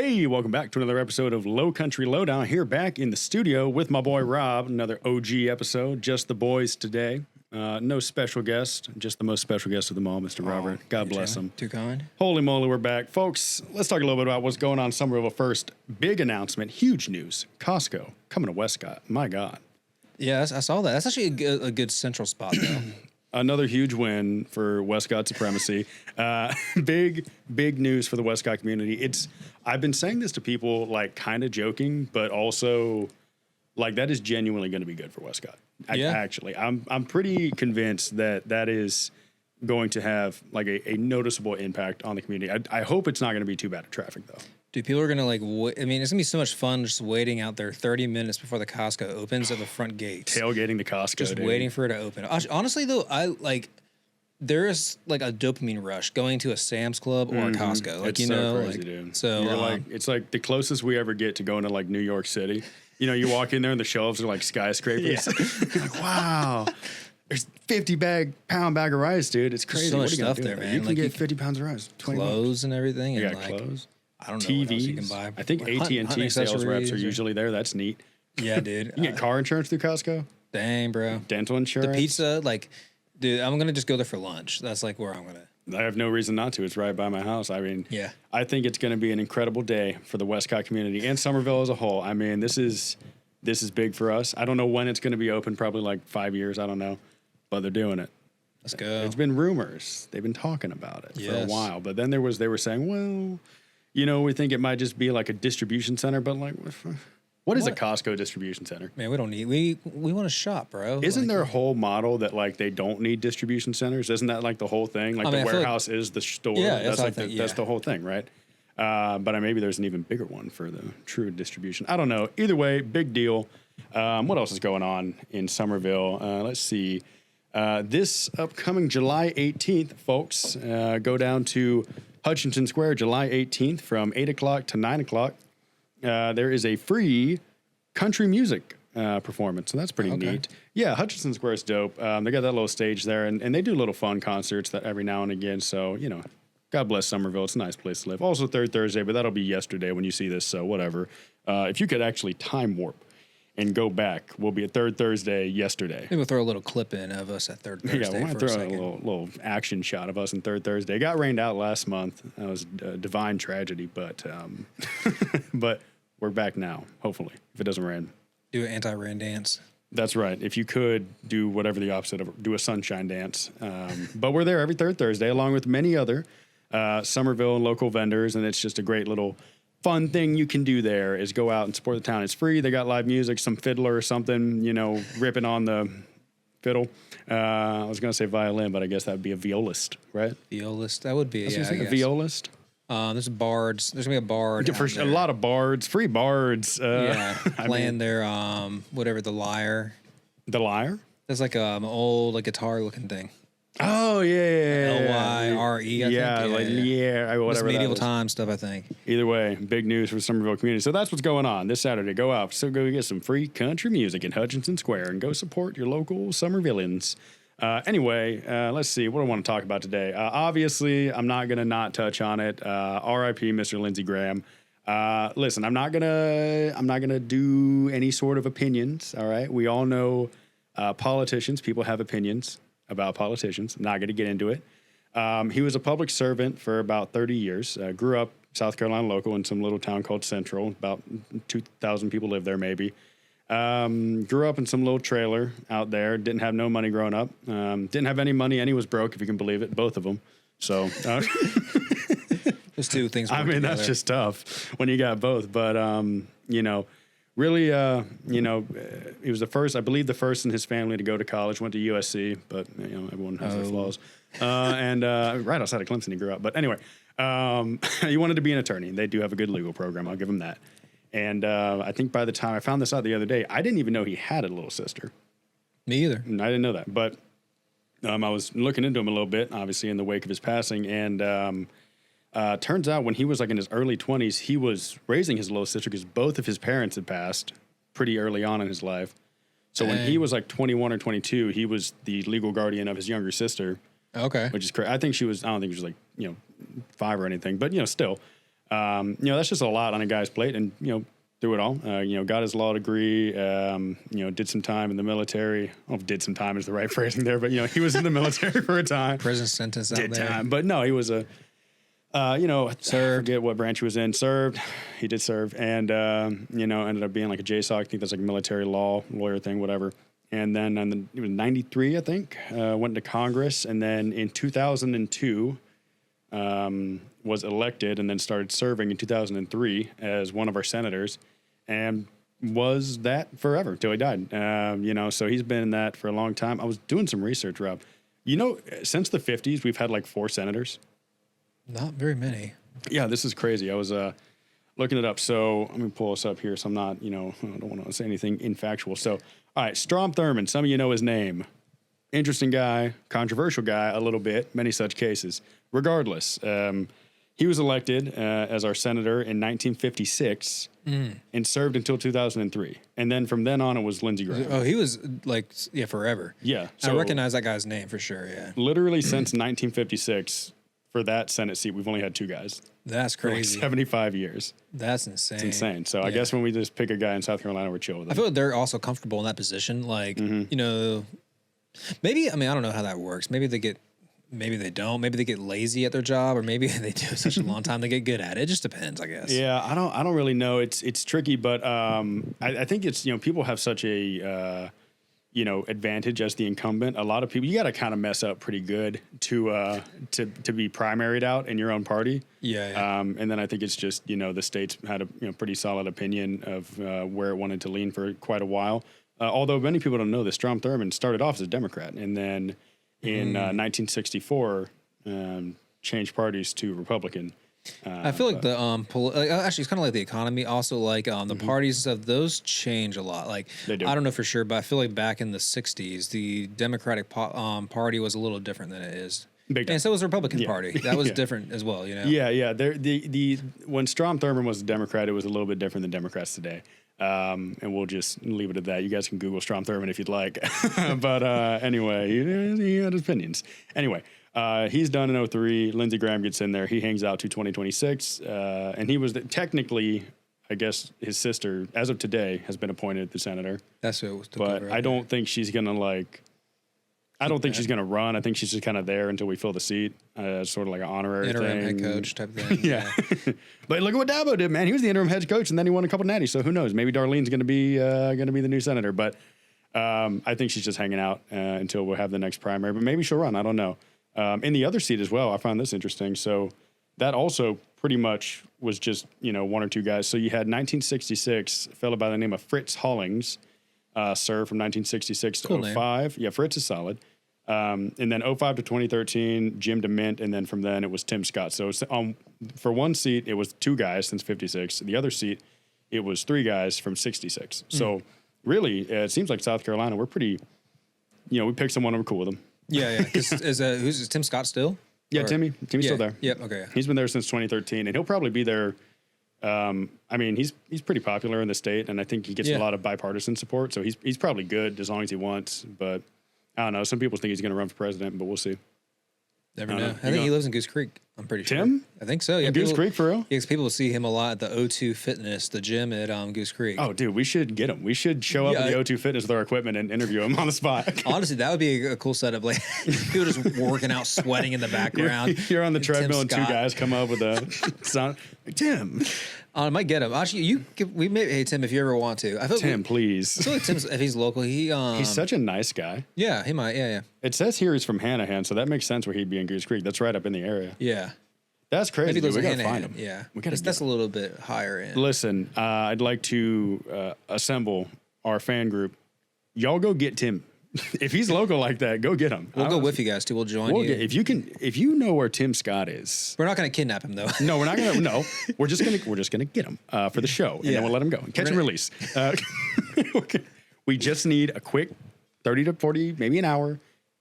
Hey, welcome back to another episode of Low Country Lowdown. Here back in the studio with my boy Rob. Another OG episode, just the boys today. No special guest, just the most special guest of them all, Mr. Robert. God bless him. Too kind. Holy moly, we're back. Folks, let's talk a little bit about what's going on in Summerville first. Big announcement, huge news. Costco coming to Wescott. My God. Yeah, I saw that. That's actually a good central spot, though. Another huge win for Wescott supremacy. Big news for the Wescott community. I've been saying this to people, like, kind of joking, but also, like, that is genuinely going to be good for Wescott. Actually, I'm pretty convinced that is going to have, like, a noticeable impact on the community. I hope it's not going to be too bad at traffic, though. Dude, people are going to, like, it's going to be so much fun just waiting out there 30 minutes before the Costco opens at the front gates. Tailgating the Costco, just waiting for it to open. Honestly, though, there is, like, a dopamine rush going to a Sam's Club or a Costco. Like, it's crazy, dude. So, it's like the closest we ever get to going to, like, New York City. You know, you walk in there and the shelves are like skyscrapers. Yeah. You're like, wow. There's 50-pound bag of rice, dude. It's crazy. There's so much stuff there, man. You can get 50 pounds of rice. Clothes and everything. You and got clothes. I don't know TVs. what else you can buy. I think AT&T sales reps are usually there. That's neat. Yeah, dude. You get car insurance through Costco? Dang, bro. Dental insurance? The pizza, like, dude, I'm going to just go there for lunch. That's, like, where I'm going to. I have no reason not to. It's right by my house. I mean, yeah. I think it's going to be an incredible day for the Wescott community and Summerville as a whole. I mean, this is big for us. I don't know when it's going to be open, probably like 5 years. I don't know, but they're doing it. Let's go. It's been rumors. They've been talking about it for a while, but then they were saying, well, you know, we think it might just be like a distribution center, but like, what is a Costco distribution center? Man, we don't need, we want to shop, bro. Isn't there a whole model that like they don't need distribution centers? Isn't that like the whole thing? Like the warehouse is the store. Yeah, that's like that's the whole thing, right? But maybe there's an even bigger one for the true distribution. I don't know. Either way, big deal. What else is going on in Summerville? Let's see. This upcoming July 18th, folks, go down to Hutchinson Square, July 18th from 8 o'clock to 9 o'clock. There is a free country music performance, so that's pretty neat. Yeah, Hutchinson Square is dope. They got that little stage there, and they do little fun concerts that every now and again, so, you know, God bless Summerville. It's a nice place to live. Also third Thursday, but that'll be yesterday when you see this, so whatever. If you could actually time warp and go back, we'll be at third Thursday yesterday. Maybe we'll throw a little clip in of us at third Thursday. Yeah, we might throw a little action shot of us on third Thursday. It got rained out last month. That was a divine tragedy, but but we're back now, hopefully, if it doesn't rain. Do an anti-rain dance. That's right. If you could do whatever the opposite of, do a sunshine dance. But we're there every third Thursday, along with many other Summerville and local vendors, and it's just a great little fun thing you can do there is go out and support the town. It's free. They got live music, some fiddler or something, you know, ripping on the fiddle. I was going to say violin, but I guess that would be a violist, right? Violist. That would be, a violist. There's bards. There's going to be a bard. A lot of bards, free bards. Playing their, whatever, the lyre. The lyre? That's like an old, like, guitar-looking thing. Oh, yeah. Lyre, I think. Whatever. Medieval time stuff, I think. Either way, big news for the Summerville community. So that's what's going on this Saturday. Go out. So go get some free country music in Hutchinson Square and go support your local Summervillians. Anyway, let's see. What do I want to talk about today? Obviously, I'm not going to not touch on it. R.I.P. Mr. Lindsey Graham. Listen, I'm not gonna do any sort of opinions. All right. We all know politicians. People have opinions about politicians. I'm not going to get into it. He was a public servant for about 30 years. Grew up South Carolina local in some little town called Central. About 2,000 people live there maybe. Grew up in some little trailer out there. Didn't have no money growing up. Didn't have any money and he was broke, if you can believe it. Both of them. So those two things. I mean, together. That's just tough when you got both. But, you know, really, you know, he was the first in his family to go to college, went to USC, but, you know, everyone has their flaws. And right outside of Clemson he grew up. But anyway, he wanted to be an attorney. They do have a good legal program. I'll give him that. And I think by the time I found this out the other day, I didn't even know he had a little sister. Me either. And I didn't know that. But I was looking into him a little bit, obviously, in the wake of his passing. And turns out when he was like in his early 20s, he was raising his little sister because both of his parents had passed pretty early on in his life. So when he was like 21 or 22, he was the legal guardian of his younger sister. Okay. Which is crazy. I don't think she was like, 5 or anything, but, still. That's just a lot on a guy's plate, and through it all, got his law degree, did some time in the military. I don't know if did some time is the right phrasing there, but he was in the military for a time. Prison sentence out there. Time, but no, he was I forget what branch he was in. He did serve, and ended up being like a JSOC. I think that's like a military law lawyer thing, whatever. And then he was 93, I think. Went to Congress, and then in 2002. Was elected and then started serving in 2003 as one of our senators, and was that forever till he died. So he's been in that for a long time. I was doing some research, Rob. Since the 50s, we've had like 4 senators. Not very many. Yeah, this is crazy. I was looking it up. So let me pull this up here. So I'm not, I don't want to say anything infactual. So, all right, Strom Thurmond. Some of you know his name. Interesting guy, controversial guy a little bit, many such cases. Regardless, he was elected as our senator in 1956 and served until 2003. And then from then on, it was Lindsey Graham. Oh, he was forever. Yeah. So I recognize that guy's name for sure, yeah. Literally since 1956, for that Senate seat, we've only had 2 guys. That's crazy. For 75 years. That's insane. It's insane. So I guess when we just pick a guy in South Carolina, we're chill with him. I feel like they're also comfortable in that position. Like, maybe, I don't know how that works. Maybe they don't. Maybe they get lazy at their job, or maybe they do such a long time they get good at it. It just depends, I guess. Yeah, I don't really know. It's tricky, but I think it's people have such a advantage as the incumbent. A lot of people, you got to kind of mess up pretty good to be primaried out in your own party. Yeah. And then I think it's just the state's had a pretty solid opinion of where it wanted to lean for quite a while. Although many people don't know this, Strom Thurmond started off as a Democrat, and then in 1964 changed parties to Republican. I feel like the actually it's kind of like the economy. Also, like the parties of those change a lot. Like They do. I don't know for sure, but I feel like back in the '60s, the Democratic Party was a little different than it is. Big time. And so was the Republican Yeah. Party. That was Yeah. different as well. Yeah. When Strom Thurmond was a Democrat, it was a little bit different than Democrats today. And we'll just leave it at that. You guys can Google Strom Thurmond if you'd like. But anyway, he had his opinions. Anyway, he's done in 03. Lindsey Graham gets in there. He hangs out to 2026. And he was technically, I guess, his sister, as of today, has been appointed the senator. That's what it was. But I don't think she's going to she's going to run. I think she's just kind of there until we fill the seat. Sort of like an honorary interim thing. head coach type thing. Yeah. But look at what Dabo did, man. He was the interim head coach, and then he won a couple natties. So who knows? Maybe Darlene's going to be the new senator. But I think she's just hanging out until we'll have the next primary. But maybe she'll run. I don't know. In the other seat as well, I found this interesting. So that also pretty much was just 1 or 2 guys. So you had 1966, a fellow by the name of Fritz Hollings, served from 1966 to Cool name. 05. Yeah, Fritz is solid. And then 05 to 2013, Jim DeMint, and then from then it was Tim Scott. So for one seat, it was 2 guys since 56. The other seat, it was 3 guys from 66. So really, it seems like South Carolina, we're pretty, we picked someone and we're cool with them. Yeah. Is Tim Scott still? Yeah, Or- Timmy's still there. Yep. Okay. He's been there since 2013, and he'll probably be there. He's pretty popular in the state, and I think he gets a lot of bipartisan support. So he's probably good as long as he wants. But I don't know. Some people think he's going to run for president, but we'll see. Never know. I think he lives in Goose Creek. I'm pretty sure. Tim? I think so. Yeah. In Goose Creek, for real? Yeah, because people will see him a lot at the O2 Fitness, the gym at Goose Creek. Oh, dude, we should get him. We should show up at the O2 Fitness with our equipment and interview him on the spot. Honestly, that would be a cool setup. Like people just working out, sweating in the background. You're on the treadmill, and 2 Scott. guys come up with a sound. Tim. I might get him. Actually, hey Tim, if you ever want to. Tim, please. I feel like Tim's, if he's local, He's such a nice guy. Yeah, he might. Yeah. It says here he's from Hanahan, so that makes sense where he'd be in Goose Creek. That's right up in the area. Yeah. That's crazy. Maybe Dude. those We are gotta find him. Yeah. We gotta That's a little bit higher end. Listen, I'd like to assemble our fan group. Y'all go get Tim. If he's local like that, go get him. We'll go with you guys too. We'll join you. If you know where Tim Scott is. We're not going to kidnap him though. No, we're not gonna. No, we're just gonna get him for the show, and then we'll let him go. Catch and release. We just need a quick 30 to 40, maybe an hour,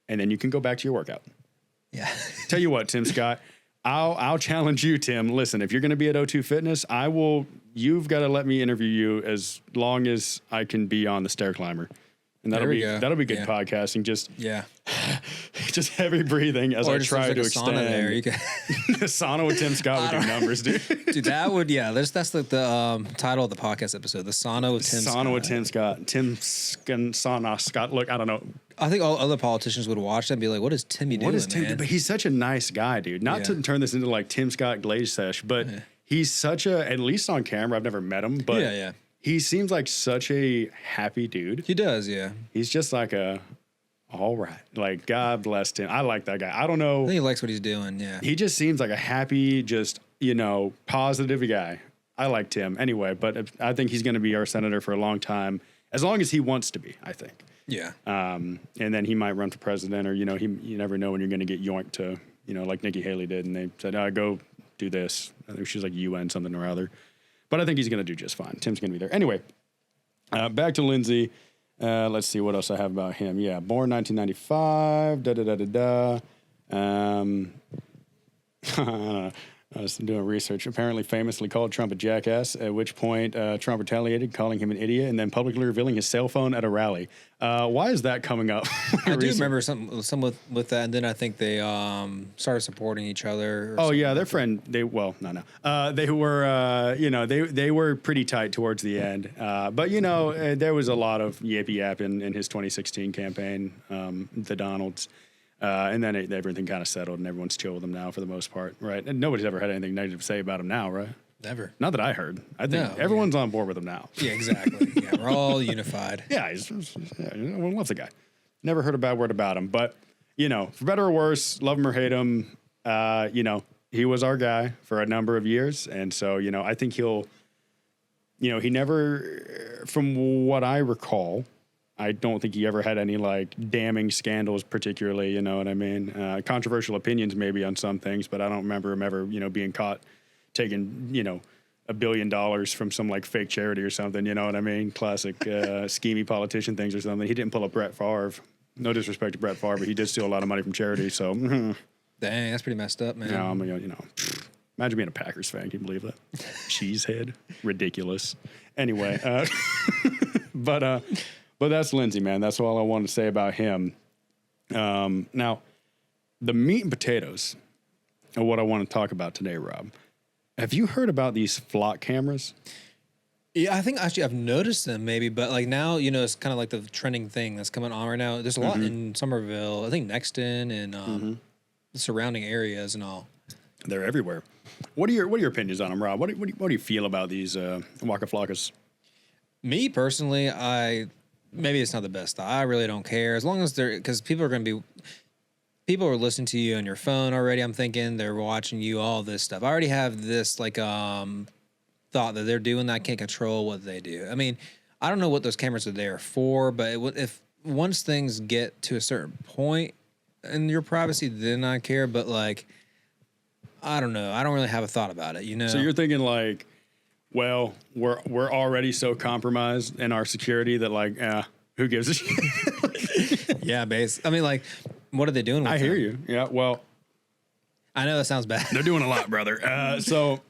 and then you can go back to your workout. Yeah. Tell you what, Tim Scott, I'll challenge you, Tim. Listen, if you're going to be at O2 Fitness, you've got to let me interview you as long as I can be on the stair climber. And that'll be good podcasting. Just just heavy breathing as I try to extend. There. You can sauna with Tim Scott with your numbers, dude. Dude, that would that's like the title of the podcast episode. The sauna with Tim Scott. Sauna with Tim Scott. Sauna Scott. Look, I don't know. I think all other politicians would watch that and be like, "What is Timmy doing?" What is Tim? But he's such a nice guy, dude. Not to turn this into like Tim Scott Glaze Sesh, but he's such a, at least on camera, I've never met him, but he seems like such a happy dude. He does, yeah. He's just like all right. Like, God bless him. I like that guy. I don't know. I think he likes what he's doing, yeah. He just seems like a happy, just, positive guy. I liked him anyway, but I think he's going to be our senator for a long time, as long as he wants to be, I think. Yeah. And then he might run for president, or, you never know when you're going to get yoinked to, like Nikki Haley did, and they said, go do this. I think she was like UN something or other. But I think he's going to do just fine. Tim's going to be there. Anyway, back to Lindsay. Let's see what else I have about him. Yeah, born 1995. I don't know. I was doing research. Apparently famously called Trump a jackass, at which point Trump retaliated, calling him an idiot, and then publicly revealing his cell phone at a rally. Why is that coming up? I do remember some with that, and then I think they started supporting each other. Oh, yeah, their friend, they were, they were pretty tight towards the end. But, there was a lot of yappy-yap in his 2016 campaign, the Donalds. And then everything kind of settled, and everyone's chill with him now for the most part, right? And nobody's ever had anything negative to say about him now, right? Never. Not that I heard. I think everyone's on board with him now. Yeah, exactly. Yeah, we're all unified. Yeah, everyone loves the guy. Never heard a bad word about him. But, for better or worse, love him or hate him, he was our guy for a number of years. And so, I think he'll, he never, from what I recall, I don't think he ever had any like damning scandals, particularly, you know what I mean? Controversial opinions maybe on some things, but I don't remember him ever, being caught taking, $1 billion from some like fake charity or something, you know what I mean? Classic schemy politician things or something. He didn't pull a Brett Favre. No disrespect to Brett Favre, but he did steal a lot of money from charity, so. Dang, that's pretty messed up, man. Yeah, imagine being a Packers fan. Can you believe that? Cheesehead. Ridiculous. Anyway, but that's Lindsay, man. That's all I wanted to say about him. Now, the meat and potatoes are what I want to talk about today, Rob. Have you heard about these flock cameras? Yeah, I think actually I've noticed them maybe, but like now, it's kind of like the trending thing that's coming on right now. There's a lot in Summerville, I think Nexton and the surrounding areas and all. They're everywhere. What are your opinions on them, Rob? What do you feel about these Waka Flockas? Me personally, maybe it's not the best. I really don't care as long as because people are listening to you on your phone already. I'm thinking they're watching you, all this stuff. I already have this like thought that they're doing that. I can't control what they do. I mean, I don't know what those cameras are there for, but if once things get to a certain point in your privacy, then I care. But like, I don't know. I don't really have a thought about it. So you're thinking like, well, we're already so compromised in our security that like, who gives a shit? Yeah, I mean, like, what are they doing with I hear you. Yeah, well. I know that sounds bad. They're doing a lot, brother. So,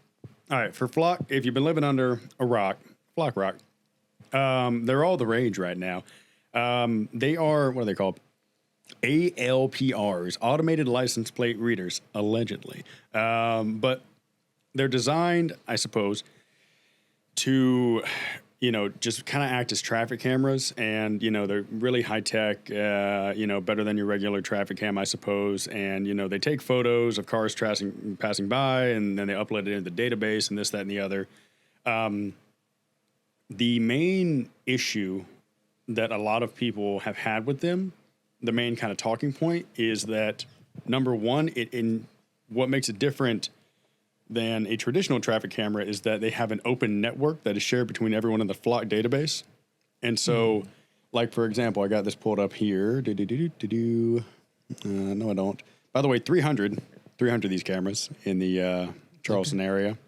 all right, for flock, if you've been living under a rock, flock rock, they're all the rage right now. They are, what are they called? ALPRs, automated license plate readers, allegedly. But they're designed, I suppose, to, just kind of act as traffic cameras, and, they're really high tech, better than your regular traffic cam, I suppose. And, they take photos of cars passing by, and then they upload it into the database and this, that, and the other. The main issue that a lot of people have had with them, the main kind of talking point is that, number one, what makes it different than a traditional traffic camera is that they have an open network that is shared between everyone in the flock database. And so, like, for example, I got this pulled up here. No, I don't. By the way, 300 of these cameras in the Charleston area.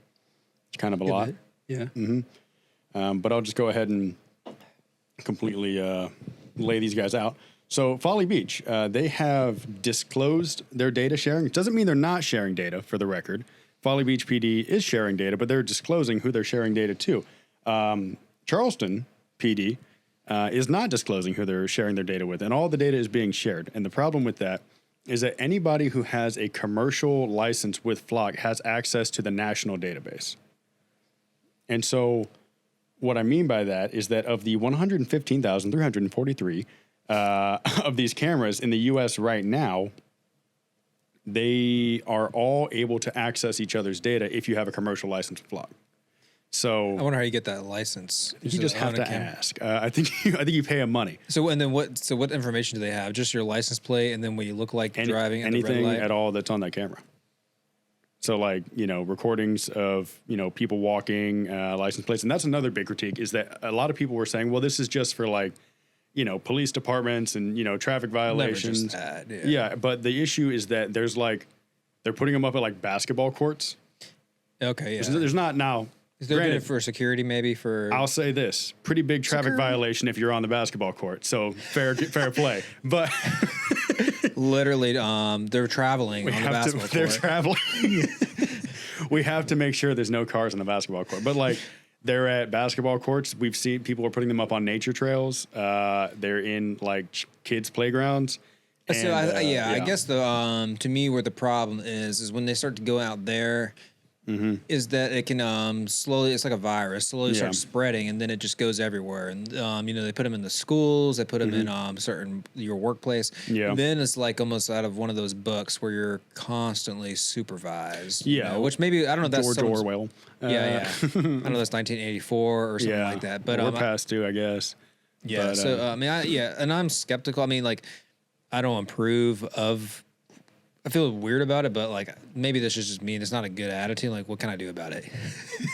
It's kind of a lot. Yeah. But I'll just go ahead and completely lay these guys out. So Folly Beach, they have disclosed their data sharing. It doesn't mean they're not sharing data, for the record. Folly Beach PD is sharing data, but they're disclosing who they're sharing data to. Charleston PD, is not disclosing who they're sharing their data with, and all the data is being shared. And the problem with that is that anybody who has a commercial license with Flock has access to the national database. And so what I mean by that is that of the 115,343 of these cameras in the U.S. right now, they are all able to access each other's data if you have a commercial license with Flock. So I wonder how you get that license. you just have to ask. I think you pay them money. So and then what? So what information do they have? Just your license plate, and then what you look like driving at the red anything light? at all that's on that camera. So like recordings of people walking, license plates, and that's another big critique is that a lot of people were saying, well, this is just for like police departments and traffic violations. Never just that, yeah, but the issue is that there's like they're putting them up at like basketball courts. Okay, yeah. There's not now. Is there doing it for security, maybe for? I'll say this: pretty big traffic violation if you're on the basketball court. So fair play, but literally, they're traveling on the basketball court. They're traveling. We have to make sure there's no cars on the basketball court. But like, they're at basketball courts. We've seen people are putting them up on nature trails. They're in like kids' playgrounds. So I guess the to me where the problem is when they start to go out there. Mm-hmm. Is that it can slowly, it's like a virus, slowly starts spreading, and then it just goes everywhere. And they put them in the schools, they put them in your workplace. Yeah. Then it's like almost out of one of those books where you're constantly supervised. Yeah. Which maybe I don't know. If that's George Orwell. Yeah. I don't know. That's 1984 or something like that. But we're past due, I guess. Yeah. But, so and I'm skeptical. I mean, like, I don't approve of. I feel weird about it, but like maybe this is just me and it's not a good attitude. Like, what can I do about it?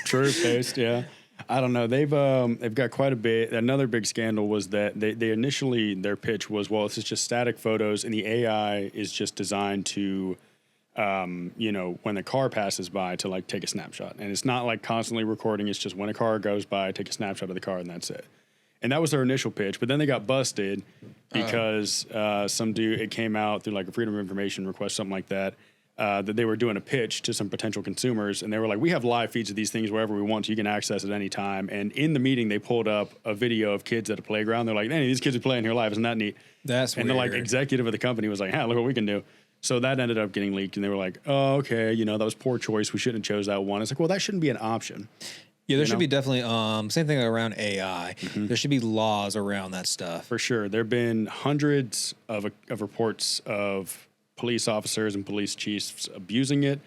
True taste, yeah. I don't know. They've got quite a bit. Another big scandal was that they initially their pitch was, well, this is just static photos and the AI is just designed to when the car passes by to like take a snapshot. And it's not like constantly recording, it's just when a car goes by, take a snapshot of the car and that's it. And that was their initial pitch, but then they got busted because some dude, it came out through like a Freedom of Information request, something like that, that they were doing a pitch to some potential consumers. And they were like, we have live feeds of these things wherever we want, so you can access it any time. And in the meeting, they pulled up a video of kids at a playground. They're like, hey, these kids are playing here live. Isn't that neat? That's weird. And the like executive of the company was like, look what we can do. So that ended up getting leaked. And they were like, oh, okay, that was poor choice. We shouldn't have chose that one. It's like, well, that shouldn't be an option. Yeah, there should be definitely same thing around AI. Mm-hmm. There should be laws around that stuff. For sure. There have been hundreds of reports of police officers and police chiefs abusing it.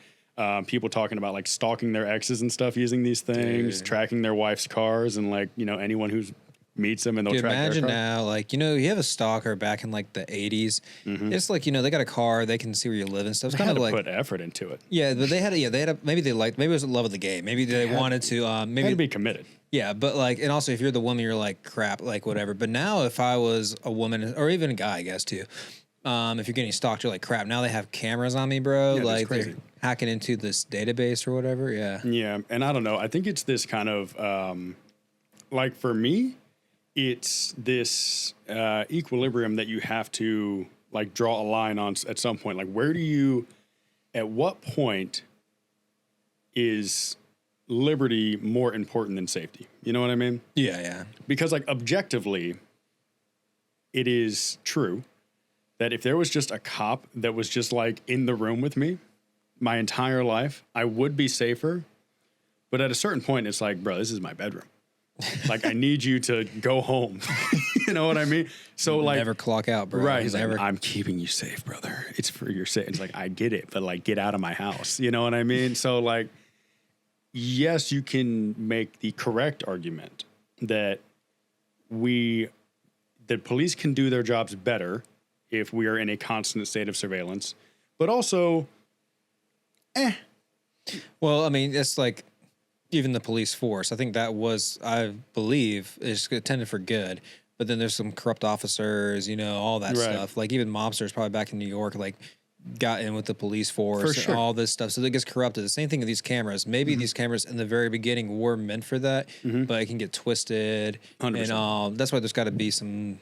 People talking about like stalking their exes and stuff using these things, tracking their wife's cars and like, anyone who meets them and they'll track imagine their car. Now, like, you have a stalker back in like the 80s. Mm-hmm. It's like, they got a car, they can see where you live and stuff. It's kind of like put effort into it. Yeah, but they had maybe it was love of the game. Maybe they wanted to maybe had to be committed. Yeah, but like, and also if you're the woman, you're like crap, like whatever. But now if I was a woman or even a guy, I guess too, if you're getting stalked, you're like crap. Now they have cameras on me, bro. Yeah, like they're hacking into this database or whatever. Yeah. Yeah, and I don't know. I think it's this kind of like for me, it's this equilibrium that you have to like draw a line on at some point. Like, at what point is liberty more important than safety? You know what I mean? Yeah. Because like objectively, it is true that if there was just a cop that was just like in the room with me my entire life, I would be safer. But at a certain point, it's like, bro, this is my bedroom. Like, I need you to go home. You know what I mean? So like, never clock out, bro. Right. He's like, I'm keeping you safe, brother. It's for your sake. It's like, I get it, but like, get out of my house. You know what I mean? So like, yes, you can make the correct argument that police can do their jobs better if we are in a constant state of surveillance, but also, Well, I mean, it's like, even the police force, I think that was, I believe, is intended for good. But then there's some corrupt officers, all that stuff. Like even mobsters probably back in New York, like got in with the police force and all this stuff. So it gets corrupted. The same thing with these cameras. Maybe these cameras in the very beginning were meant for that, but it can get twisted. 100%. And that's why there's got to be some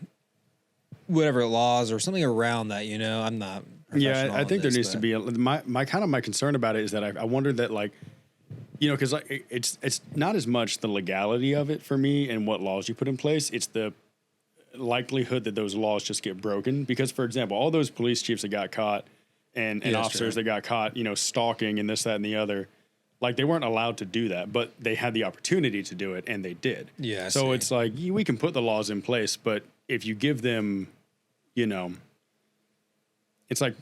whatever laws or something around that. I'm not. Yeah, I think there needs to be my concern about it is that I wonder that like. Because like it's not as much the legality of it for me and what laws you put in place. It's the likelihood that those laws just get broken. Because, for example, all those police chiefs that got caught and officers that got caught, stalking and this, that, and the other, like they weren't allowed to do that, but they had the opportunity to do it and they did. Yeah. So it's like we can put the laws in place, but if you give them, it's like,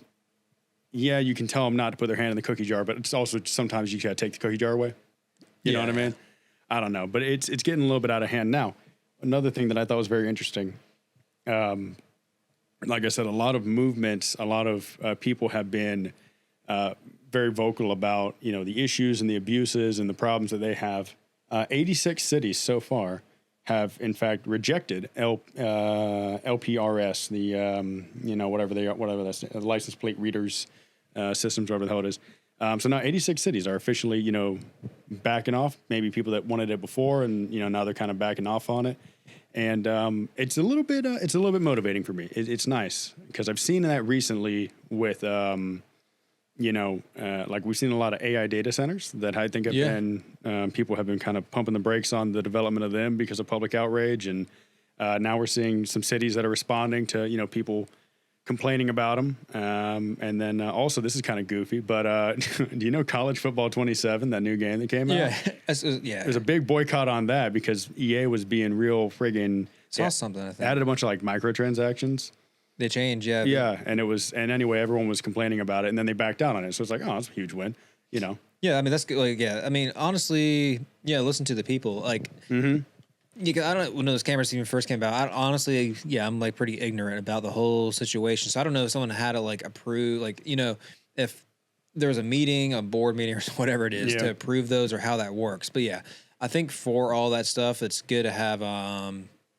yeah, you can tell them not to put their hand in the cookie jar, but it's also sometimes you gotta take the cookie jar away. You know what I mean? I don't know, but it's getting a little bit out of hand now. Another thing that I thought was very interesting, like I said, a lot of movements, a lot of people have been very vocal about, the issues and the abuses and the problems that they have. 86 cities so far have, in fact, rejected LPRS, the, whatever that's, license plate readers systems, whatever the hell it is. So now 86 cities are officially, backing off. Maybe people that wanted it before, and now they're kind of backing off on it. And it's a little bit motivating for me. It's nice because I've seen that recently with, like we've seen a lot of AI data centers that I think have been people have been kind of pumping the brakes on the development of them because of public outrage, and now we're seeing some cities that are responding to people complaining about them. And then also, this is kind of goofy, but do you know College Football 27, that new game that came out? Yeah. There's a big boycott on that because EA was being real friggin' something, I think. Added a bunch of like microtransactions. They changed, yeah. Yeah, and anyway, everyone was complaining about it, and then they backed down on it. So it's like, oh, that's a huge win, Yeah, I mean, that's good. Like, yeah, I mean, honestly, listen to the people. Like, I don't know when those cameras even first came about. Honestly, I'm like pretty ignorant about the whole situation. So I don't know if someone had to like approve, like, if there was a meeting, a board meeting, or whatever it is to approve those, or how that works. But yeah, I think for all that stuff, it's good to have,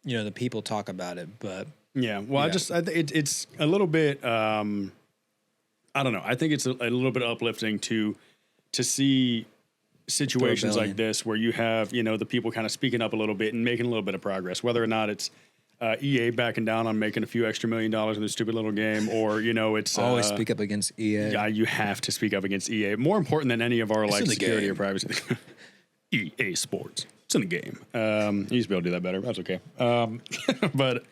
the people talk about it. But yeah, well, it's a little bit. I don't know. I think it's a little bit uplifting to see situations like this where you have, the people kind of speaking up a little bit and making a little bit of progress, whether or not it's EA backing down on making a few extra $1 million in this stupid little game, or, it's always speak up against EA. Yeah, you have to speak up against EA. More important than any of our like security or privacy. EA Sports. It's in the game. You used to be able to do that better. That's okay. But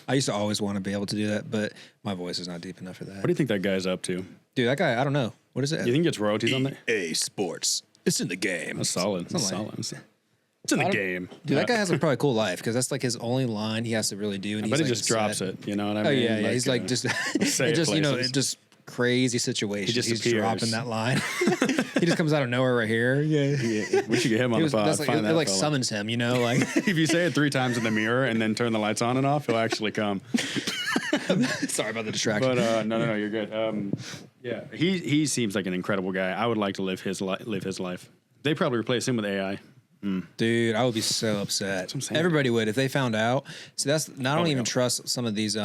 I used to always want to be able to do that, but my voice is not deep enough for that. What do you think that guy's up to? Dude, that guy, I don't know. What is it? You think it's royalties on that? EA Sports. It's in the game. That's solid. That's solid. It's in the game. Dude, that guy has a probably cool life because that's like his only line he has to really do. And he just drops it. You know what I mean? Oh yeah, yeah. Like, he's like just, it just just crazy situations. He just he's dropping that line. He just comes out of nowhere right here. Yeah. We should get him on the pod. It like summons him. Like if you say it 3 times in the mirror and then turn the lights on and off, he'll actually come. Sorry about the distraction. But no, you're good. Yeah, he seems like an incredible guy. I would like to live his life. They probably replace him with AI. Dude, I would be so upset. Everybody would if they found out. So that's I don't even trust some of these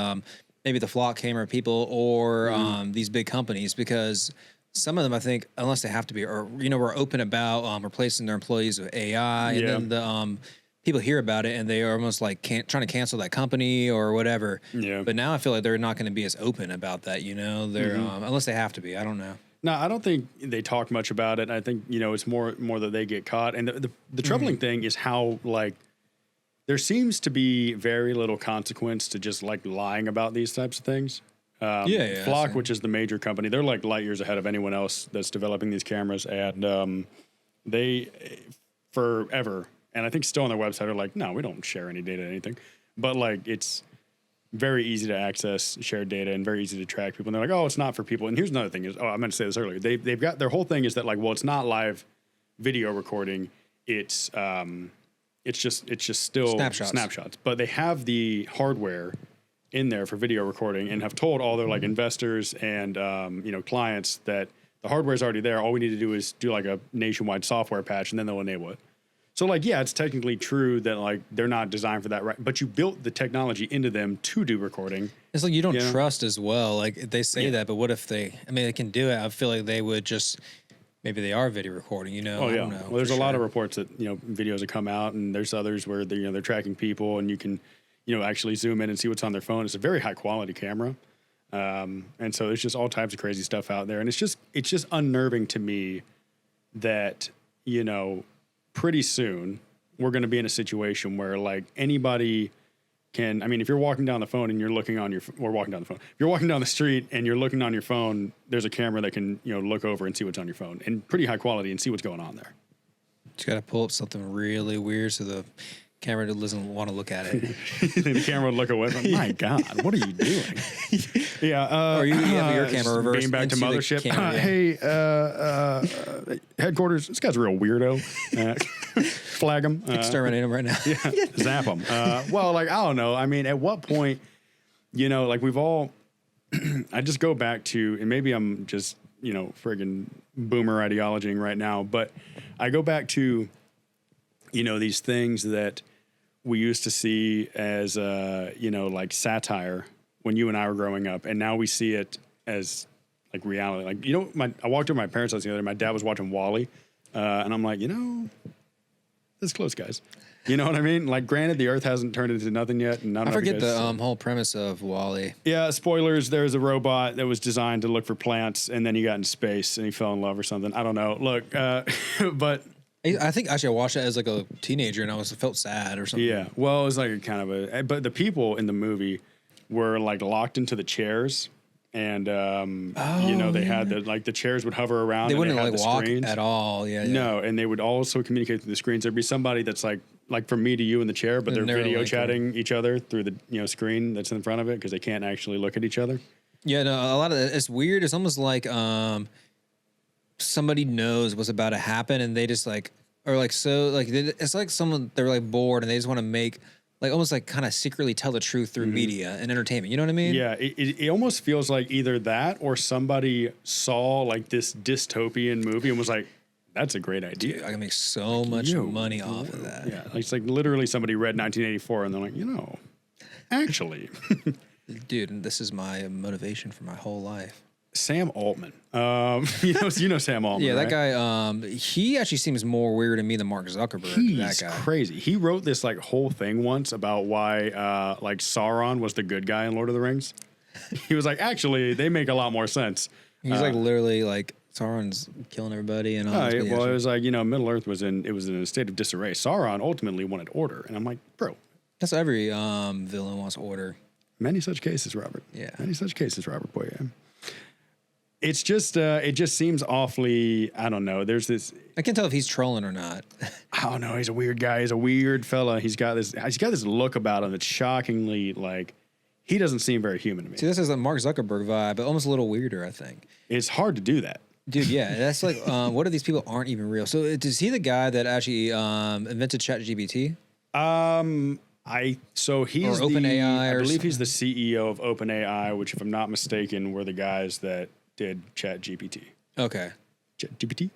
maybe the flock camera people or these big companies, because some of them, I think, unless they have to be, or we're open about replacing their employees with AI, and then the people hear about it and they are almost like trying to cancel that company or whatever. Yeah. But now I feel like they're not going to be as open about that. They're unless they have to be. I don't know. No, I don't think they talk much about it. I think it's more that they get caught. And the troubling thing is how like there seems to be very little consequence to just like lying about these types of things. Flock, which is the major company, they're like light years ahead of anyone else that's developing these cameras, and they forever, and I think still on their website are like, no, we don't share any data or anything, but like it's very easy to access shared data and very easy to track people. And they're like, oh, it's not for people. And here's another thing is, I meant to say this earlier. They've got their whole thing is that like, well, it's not live video recording. It's just still snapshots. But they have the hardware in there for video recording and have told all their like investors and clients that the hardware is already there. All we need to do is do like a nationwide software patch, and then they'll enable it. So, like, yeah, it's technically true that, like, they're not designed for that, right? But you built the technology into them to do recording. It's like you don't trust as well. Like, they say that, but what if they can do it. I feel like they would just, maybe they are video recording, Oh, yeah. I don't know, well, there's a lot of reports that, videos have come out, and there's others where, they're tracking people, and you can, actually zoom in and see what's on their phone. It's a very high-quality camera. And so there's just all types of crazy stuff out there. And it's just unnerving to me that, pretty soon we're going to be in a situation where like anybody if you're walking down the phone and you're looking on if you're walking down the street and you're looking on your phone, there's a camera that can, look over and see what's on your phone and pretty high quality and see what's going on there. You got to pull up something really weird so the camera doesn't want to look at it. The camera would look away. Like, my God, what are you doing? Yeah. Or you have your camera reversed. Being back to mothership. Hey, headquarters, this guy's a real weirdo. Flag him. Exterminate him right now. Yeah, zap him. Well, like, I don't know. I mean, at what point, like we've all, I just go back to, and maybe I'm just, friggin' boomer ideologying right now, but I go back to, these things that we used to see as, like satire when you and I were growing up, and now we see it as like reality. Like, I walked over my parents' house the other day. My dad was watching Wall-E, and I'm like, this close, guys. You know what I mean? Like, granted, the Earth hasn't turned into nothing yet, and I forget the whole premise of Wall-E. Yeah, spoilers. There's a robot that was designed to look for plants, and then he got in space and he fell in love or something. I don't know. Look, but. I think actually I watched it as like a teenager and I felt sad or something. Yeah. Well, it was like a kind of but the people in the movie were like locked into the chairs and, they had the chairs would hover around. They wouldn't like walk screens. at all. Yeah. No. And they would also communicate through the screens. There'd be somebody that's like from me to you in the chair, but they're video chatting each other through the, screen that's in front of it because they can't actually look at each other. Yeah. No, a lot of it's weird. It's almost like, somebody knows what's about to happen and they just it's like they're like bored and they just want to make like almost like kind of secretly tell the truth through media and entertainment. You know what I mean? Yeah. It almost feels like either that or somebody saw like this dystopian movie and was like, that's a great idea. Dude, I can make so much money off of that. Yeah. It's like literally somebody read 1984 and they're like, actually. Dude, this is my motivation for my whole life. Sam Altman. You know Sam Altman. Yeah, that right? guy. He actually seems more weird to me than Mark Zuckerberg. He's that guy. crazy. He wrote this like whole thing once about why like Sauron was the good guy in Lord of the Rings. He was like, actually, they make a lot more sense. He's like literally like Sauron's killing everybody and all. Well, it was like Middle Earth was in a state of disarray. Sauron ultimately wanted order, and I'm like, bro. That's every villain wants order. Many such cases, Robert. Yeah. Many such cases, Robert Boyer. It's just, it just seems awfully, I don't know. There's this. I can't tell if he's trolling or not. I don't know. He's a weird guy. He's a weird fella. He's got this look about him that's shockingly like, he doesn't seem very human to me. See, this is a Mark Zuckerberg vibe, but almost a little weirder, I think. It's hard to do that. Dude, yeah. That's like, what if these people aren't even real? So is he the guy that actually invented ChatGPT? So he's OpenAI. I believe he's the CEO of OpenAI, which, if I'm not mistaken, were the guys that did ChatGPT. Okay. ChatGPT.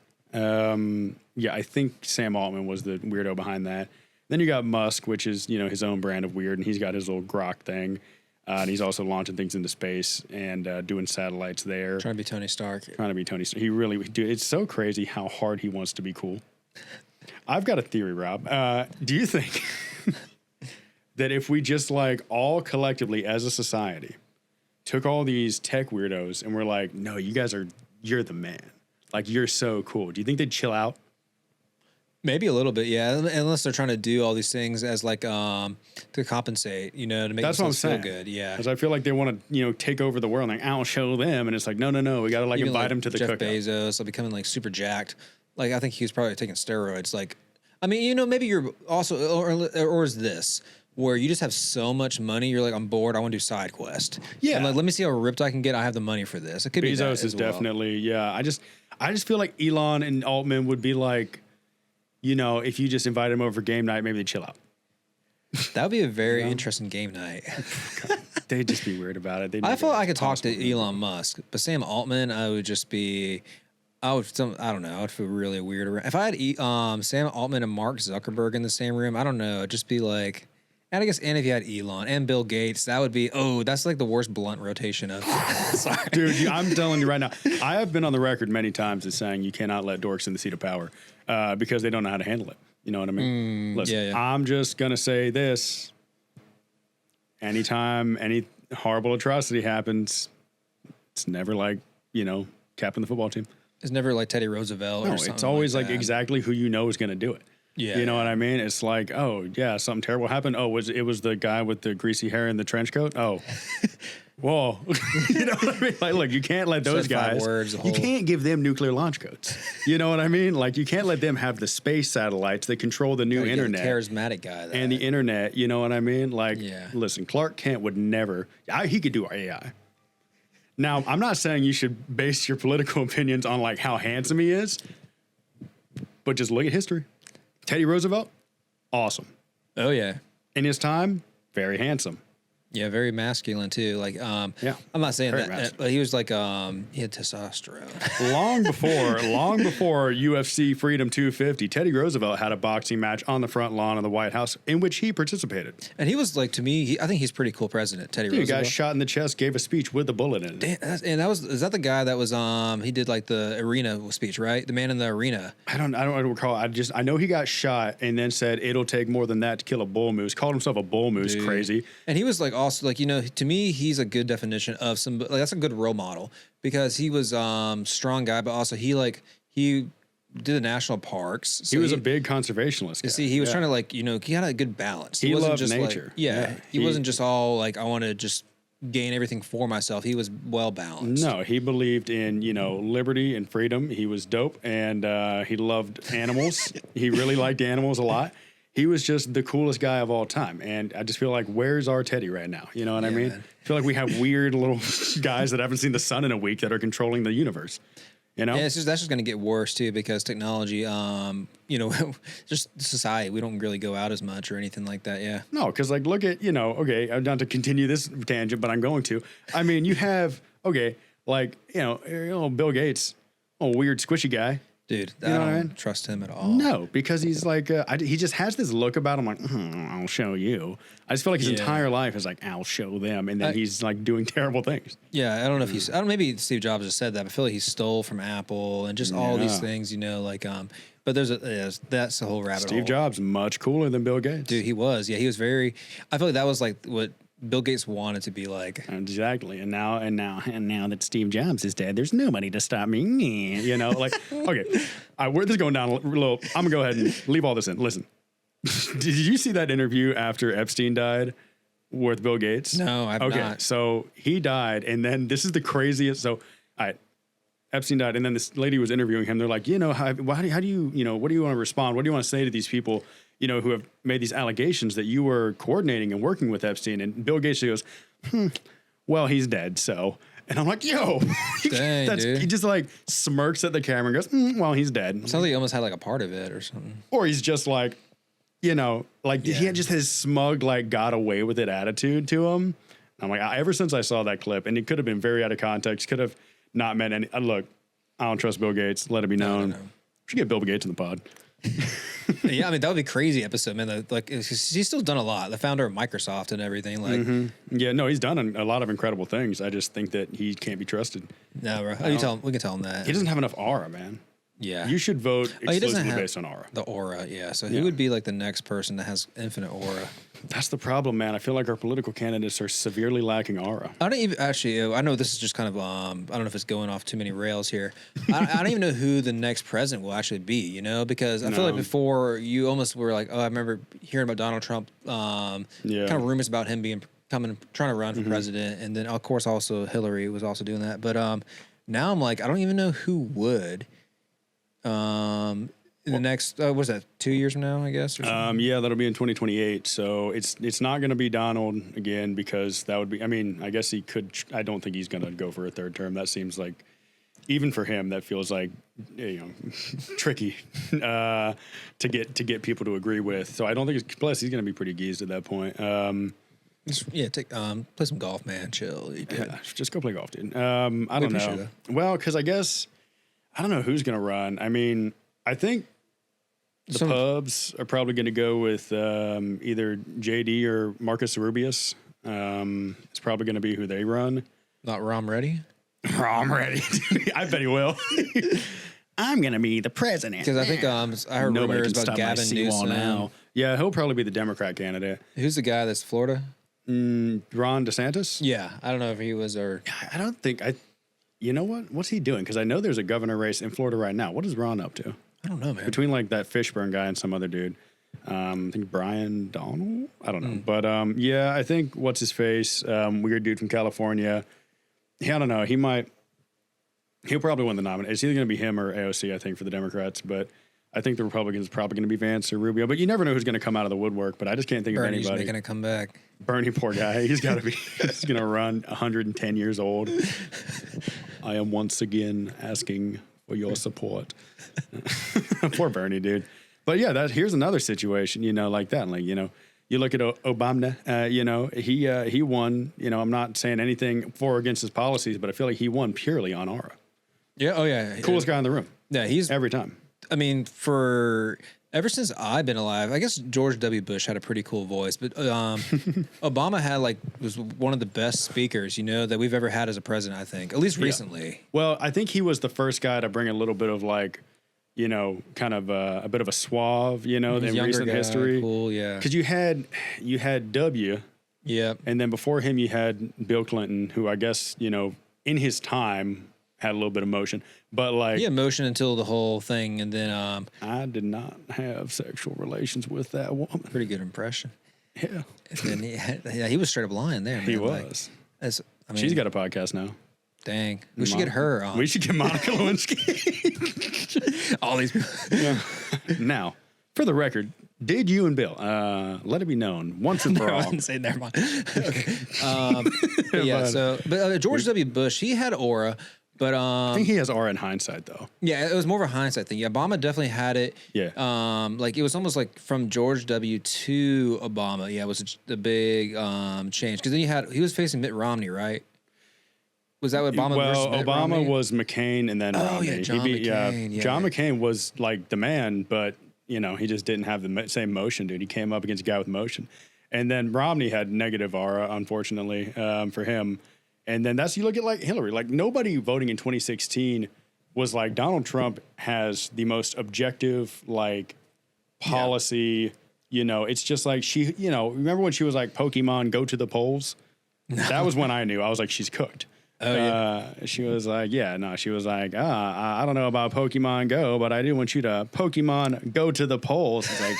Yeah, I think Sam Altman was the weirdo behind that. Then you got Musk, which is his own brand of weird, and he's got his little Grok thing, and he's also launching things into space and doing satellites there. Trying to be Tony Stark. He really, dude. It's so crazy how hard he wants to be cool. I've got a theory, Rob. Do you think that if we just like all collectively as a society took all these tech weirdos and we're like, no, you're the man. Like, you're so cool. Do you think they'd chill out? Maybe a little bit, yeah. Unless they're trying to do all these things as like to compensate, to make themselves feel good. Yeah. Because I feel like they want to, take over the world. Like, I'll show them, and it's like, no, we got to like invite them to the Jeff cookout. Bezos, becoming like super jacked. Like, I think he was probably taking steroids. Like, I mean, maybe you're also, or is this where you just have so much money, you're like, I'm bored, I want to do side quest. Yeah. And like, let me see how ripped I can get. I have the money for this. It could be Bezos is definitely, yeah. I just feel like Elon and Altman would be like, if you just invite them over for game night, maybe they'd chill out. That would be a very interesting game night. They'd just be weird about it. I felt I could talk to Elon Musk, but Sam Altman, I would don't know. I would feel really weird around. If I had Sam Altman and Mark Zuckerberg in the same room, I don't know. It'd just be like, and I guess, and if you had Elon and Bill Gates, that would be, that's like the worst blunt rotation of. Sorry. Dude, I'm telling you right now, I have been on the record many times as saying you cannot let dorks in the seat of power because they don't know how to handle it. You know what I mean? Listen, yeah. I'm just going to say this. Anytime any horrible atrocity happens, it's never like, captain of the football team. It's never like Teddy Roosevelt or something. It's always like that. exactly who is going to do it. Yeah, you know yeah. what I mean? It's like, oh yeah, something terrible happened. Oh, it was the guy with the greasy hair and the trench coat? Oh. Whoa. You know what I mean? Like, look, you can't let those Said 5 guys, words, you can't give them nuclear launch codes. You know what I mean? Like, you can't let them have the space satellites that control the new Gotta get a internet. charismatic guy. And the internet, you know what I mean? Like, Yeah. listen, Clark Kent would never, he could do AI. Now, I'm not saying you should base your political opinions on like how handsome he is, but just look at history. Teddy Roosevelt, awesome. Oh yeah. In his time, very handsome. Yeah, very masculine too. Like, Yeah, I'm not saying very that, masculine. but he was like, he had testosterone. long before UFC Freedom 250, Teddy Roosevelt had a boxing match on the front lawn of the White House in which he participated. And he was like, to me, I think he's pretty cool president, Teddy Dude, Roosevelt. guy shot in the chest, gave a speech with a bullet in it. Damn, and is that the guy that was, he did like the arena speech, right? The man in the arena. I don't recall. I know he got shot and then said it'll take more than that to kill a bull moose. Called himself a bull moose. Dude. Crazy. And he was like, also like, to me, he's a good definition of like, that's a good role model because he was, strong guy, but also he did the national parks. So he was a big conservationist guy. See, he was trying to like, he had a good balance. He wasn't loved just nature. Like, he wasn't just all like, I want to just gain everything for myself. He was well balanced. No, he believed in, liberty and freedom. He was dope and he loved animals. He really liked animals a lot. He was just the coolest guy of all time. And I just feel like, where's our Teddy right now? You know what I mean? Man. I feel like we have weird little guys that haven't seen the sun in a week that are controlling the universe. You know? Yeah, that's just going to get worse too because technology, just society, we don't really go out as much or anything like that. Yeah. No, because like look at, okay, I'm not to continue this tangent, but I'm going to. I mean, you have, okay, like, Bill Gates, a weird squishy guy. Dude, You know I what I don't mean? trust him at all. No, because he's like, he just has this look about him like, I'll show you. I just feel like his Yeah. entire life is like, I'll show them. And then he's like doing terrible things. Yeah, I don't know if he's. I don't. Maybe Steve Jobs just said that. But I feel like he stole from Apple and just all these Yeah. things. But that's the whole rabbit hole. Steve Jobs, much cooler than Bill Gates. Dude, he was. Yeah, he was very. I feel like that was like what Bill Gates wanted to be like. Exactly. And now that Steve Jobs is dead, there's nobody to stop me. Like, okay, where this is going down a little, I'm gonna go ahead and leave all this in. Listen, did you see that interview after Epstein died with Bill Gates? No, I've okay, not. so he died, and then this is the craziest. So, Epstein died, and then this lady was interviewing him. They're like, how do you, what do you want to respond? What do you want to say to these people, who have made these allegations that you were coordinating and working with Epstein? And Bill Gates goes, well, he's dead, so. And I'm like, yo, Dang, dude. he just like smirks at the camera and goes, well, he's dead. Sounds like he almost had like a part of it or something. Or he's just like, he had just his smug, like, got away with it attitude to him. I'm like, ever since I saw that clip, and it could have been very out of context, could have not meant any. Look, I don't trust Bill Gates. Let it be known. No. We should get Bill Gates in the pod. Yeah, I mean that would be a crazy episode, man. Like he's still done a lot. The founder of Microsoft and everything. Like, Yeah, no, he's done a lot of incredible things. I just think that he can't be trusted. no, bro. We can tell him that. He doesn't have enough aura, man. Yeah. You should vote He doesn't exclusively have based on aura. the aura. Yeah. So Yeah. he would be like the next person that has infinite aura. That's the problem, man. I feel like our political candidates are severely lacking aura. I don't even actually. I know this is just kind of. I don't know if it's going off too many rails here. I don't even know who the next president will actually be. Because I feel like No. before you almost were like, oh, I remember hearing about Donald Trump. Yeah. Kind of rumors about him trying to run for president, and then of course also Hillary was also doing that. But now I'm like, I don't even know who would. In the next, what's that? 2 years from now, I guess. Or something? Yeah, that'll be in 2028. So it's not going to be Donald again because that would be. I mean, I guess he could. I don't think he's going to go for a third term. That seems like, even for him, that feels like tricky to get people to agree with. So I don't think. Plus, he's going to be pretty geezed at that point. Take play some golf, man. Chill. You good. Yeah, just go play golf, dude. I don't appreciate know. that. Well, because I guess I don't know who's going to run. I mean, I think the pubs are probably going to go with either JD or Marcus Aurelius. It's probably going to be who they run. Not Rom ready. I'm ready. I bet he will. I'm going to be the president. Because I think I heard Nobody rumors can about stop my Gavin seawall Newsom. now. Yeah, he'll probably be the Democrat candidate. Who's the guy that's Florida? Ron DeSantis? Yeah, I don't know if he was or. I don't think. You know what? What's he doing? Because I know there's a governor race in Florida right now. What is Ron up to? I don't know, man. Between like that Fishburne guy and some other dude. I think Brian Donald. I don't know, but yeah, I think what's his face, weird dude from California. I don't know. He'll probably win the nomination. It's either going to be him or AOC, I think, for the Democrats. But I think the Republicans probably going to be Vance or Rubio. But you never know who's going to come out of the woodwork. But I just can't think Bernie's of anybody. making a comeback. Bernie, poor guy. He's got to be. He's going to run 110 years old. I am once again asking for your support. Poor Bernie, dude. But yeah, here's another situation, like that. Like, you look at Obama, he won. I'm not saying anything for or against his policies, but I feel like he won purely on aura. Yeah. Oh, yeah. Coolest guy in the room. Yeah. He's every time. I mean, ever since I've been alive, I guess George W. Bush had a pretty cool voice, but Obama was one of the best speakers, that we've ever had as a president, I think, at least recently. Yeah. Well, I think he was the first guy to bring a little bit of kind of a bit of a suave, in recent history. Cool, yeah. Because you had W. Yeah. And then before him, you had Bill Clinton, who I guess, in his time had a little bit of motion. But he had motion until the whole thing. And then I did not have sexual relations with that woman. Pretty good impression. Yeah. And then he was straight up lying there, man. He was. She's got a podcast now. Dang. We should get her on. We should get Monica Lewinsky. All these people. Yeah. Now, for the record, did you and Bill, let it be known once and for all. I didn't say never mind. Okay. But George W. Bush, he had aura, but I think he has aura in hindsight, though. Yeah, it was more of a hindsight thing. Yeah, Obama definitely had it. Yeah. It was almost like from George W. to Obama. Yeah, it was a big change because then he was facing Mitt Romney, right? Was that what Obama? Well, Mitt Obama Romney? was McCain, and then Romney. Yeah, John McCain. Yeah. John McCain was like the man, but he just didn't have the same motion, dude. He came up against a guy with motion, and then Romney had negative aura, unfortunately, for him. And then you look at like Hillary, like nobody voting in 2016 was like Donald Trump has the most objective policy. Yeah. It's just like she, remember when she was like Pokemon go to the polls? No. That was when I knew. I was like, she's cooked. Oh, yeah. She was like, she was like, I don't know about Pokemon Go, but I do want you to Pokemon go to the polls. It's like,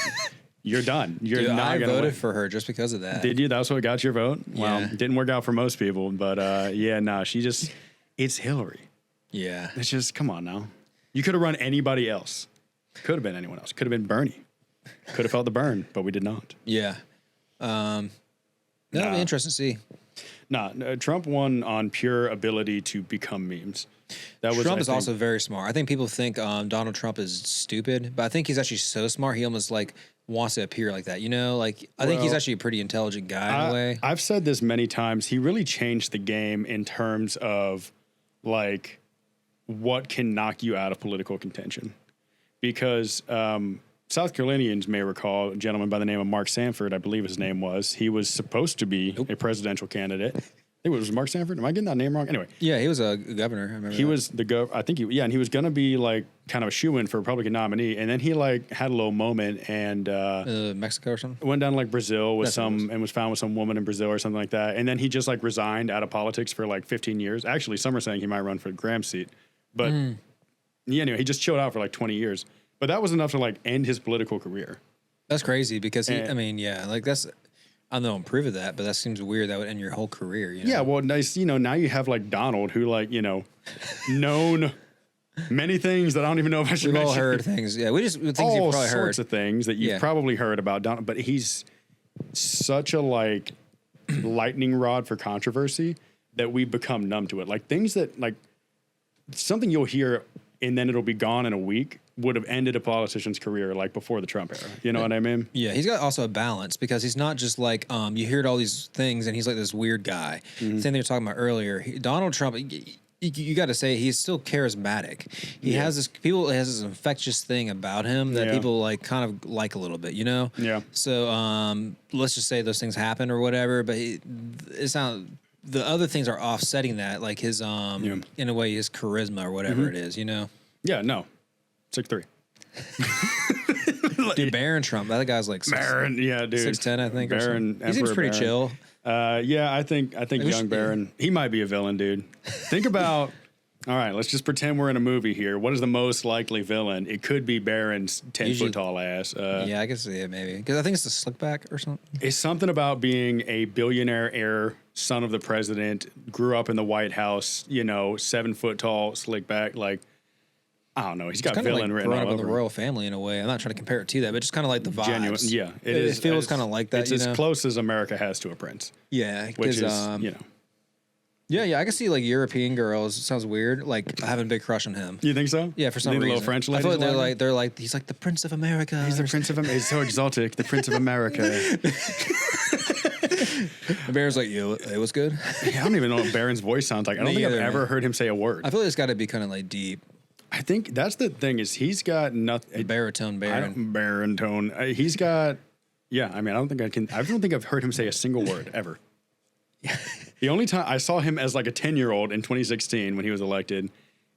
you're done. You're not going to win. I voted for her just because of that. Did you? That's what got your vote? Yeah. Well, it didn't work out for most people, but it's Hillary. Yeah. It's just, come on now. You could have run anybody else. Could have been anyone else. Could have been Bernie. Could have felt the burn, but we did not. Yeah. That'll be interesting to see. Trump won on pure ability to become memes. Trump is also very smart. I think people think Donald Trump is stupid, but I think he's actually so smart. He almost wants to appear like that. I think he's actually a pretty intelligent guy in a way. I've said this many times. He really changed the game in terms of what can knock you out of political contention. Because South Carolinians may recall a gentleman by the name of Mark Sanford, I believe his name was. He was supposed to be a presidential candidate. I think it was Mark Sanford. Am I getting that name wrong? Anyway. Yeah, he was a governor. I remember he was the I think and he was going to be kind of a shoo-in for a Republican nominee. And then he had a little moment and Mexico or something? Went down to Brazil with and was found with some woman in Brazil or something like that. And then he just resigned out of politics for 15 years. Actually, some are saying he might run for Graham's seat. But anyway, he just chilled out for 20 years. But that was enough to end his political career. That's crazy because that's I don't know, improve of that, but that seems weird. That would end your whole career. Yeah, well, nice. Now you have Donald, who known many things that I don't even know if I should mention. We've all heard things. Yeah, we just things all you've probably heard. Sorts of things that you've probably heard about Donald. But he's such a lightning rod for controversy that we've become numb to it. Things that something you'll hear and then it'll be gone in a week would have ended a politician's career before the Trump era. You know what I mean? Yeah, he's got also a balance because he's not just you hear all these things and he's this weird guy. Same thing you were talking about earlier. Donald Trump, you got to say he's still charismatic. He has this infectious thing about him that people kind of like a little bit, Yeah. So let's just say those things happen or whatever, but it's not. The other things are offsetting that, his in a way his charisma or whatever it is, Yeah, no. 6'3". Dude, Barron Trump. That guy's Barron, yeah, dude. 6'10", I think. Barron, he seems pretty chill. Yeah, I think young Barron, he might be a villain, dude. Think about All right, let's just pretend we're in a movie here. What is the most likely villain? It could be Baron's 10-foot tall ass. Yeah, I can see it maybe. Because I think it's the Slickback or something. It's something about being a billionaire heir, son of the president, grew up in the White House, 7-foot tall, Slickback. Like, I don't know. He's got villain like written all growing up in over the him. royal family in a way. I'm not trying to compare it to that, but just kind of like the vibes. Genuine, yeah. It is. It feels kind of like that, It's as close as America has to a prince. Yeah. Which is, Yeah, I can see like European girls. It sounds weird. Like having a big crush on him. You think so? Yeah, for some Think reason. the little French I ladies feel like like him? they're like he's like the Prince of America. He's the Prince of America. He's so exotic. The Prince of America. The Baron's like, yo, hey, what's good? Yeah, I don't even know what Baron's voice sounds like. I don't Me think I've either, ever man. heard him say a word. I feel like it's got to be kind of like deep. I think that's the thing is he's got nothing. Baritone Baron. Baron tone. He's got. Yeah, I mean, I don't think I've heard him say a single word ever. The only time I saw him as like a 10-year-old in 2016 when he was elected,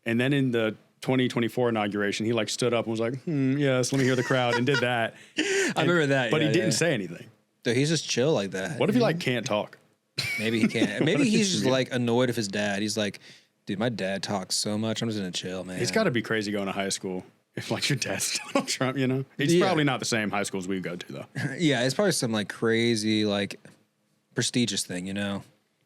and then in the 2024 inauguration, he like stood up and was like, "Yes, let me hear the crowd," and did that. I remember that, but yeah, he didn't yeah. say anything. Dude, he's just chill like that. What if he like can't talk? Maybe he can't. Maybe if he's he's just real? like annoyed of his dad. He's like, dude, my dad talks so much. I'm just gonna chill, man. It's got to be crazy going to high school if like your dad's Donald Trump. It's Yeah. probably not the same high schools we go to though. Yeah, it's probably some like crazy, like prestigious thing,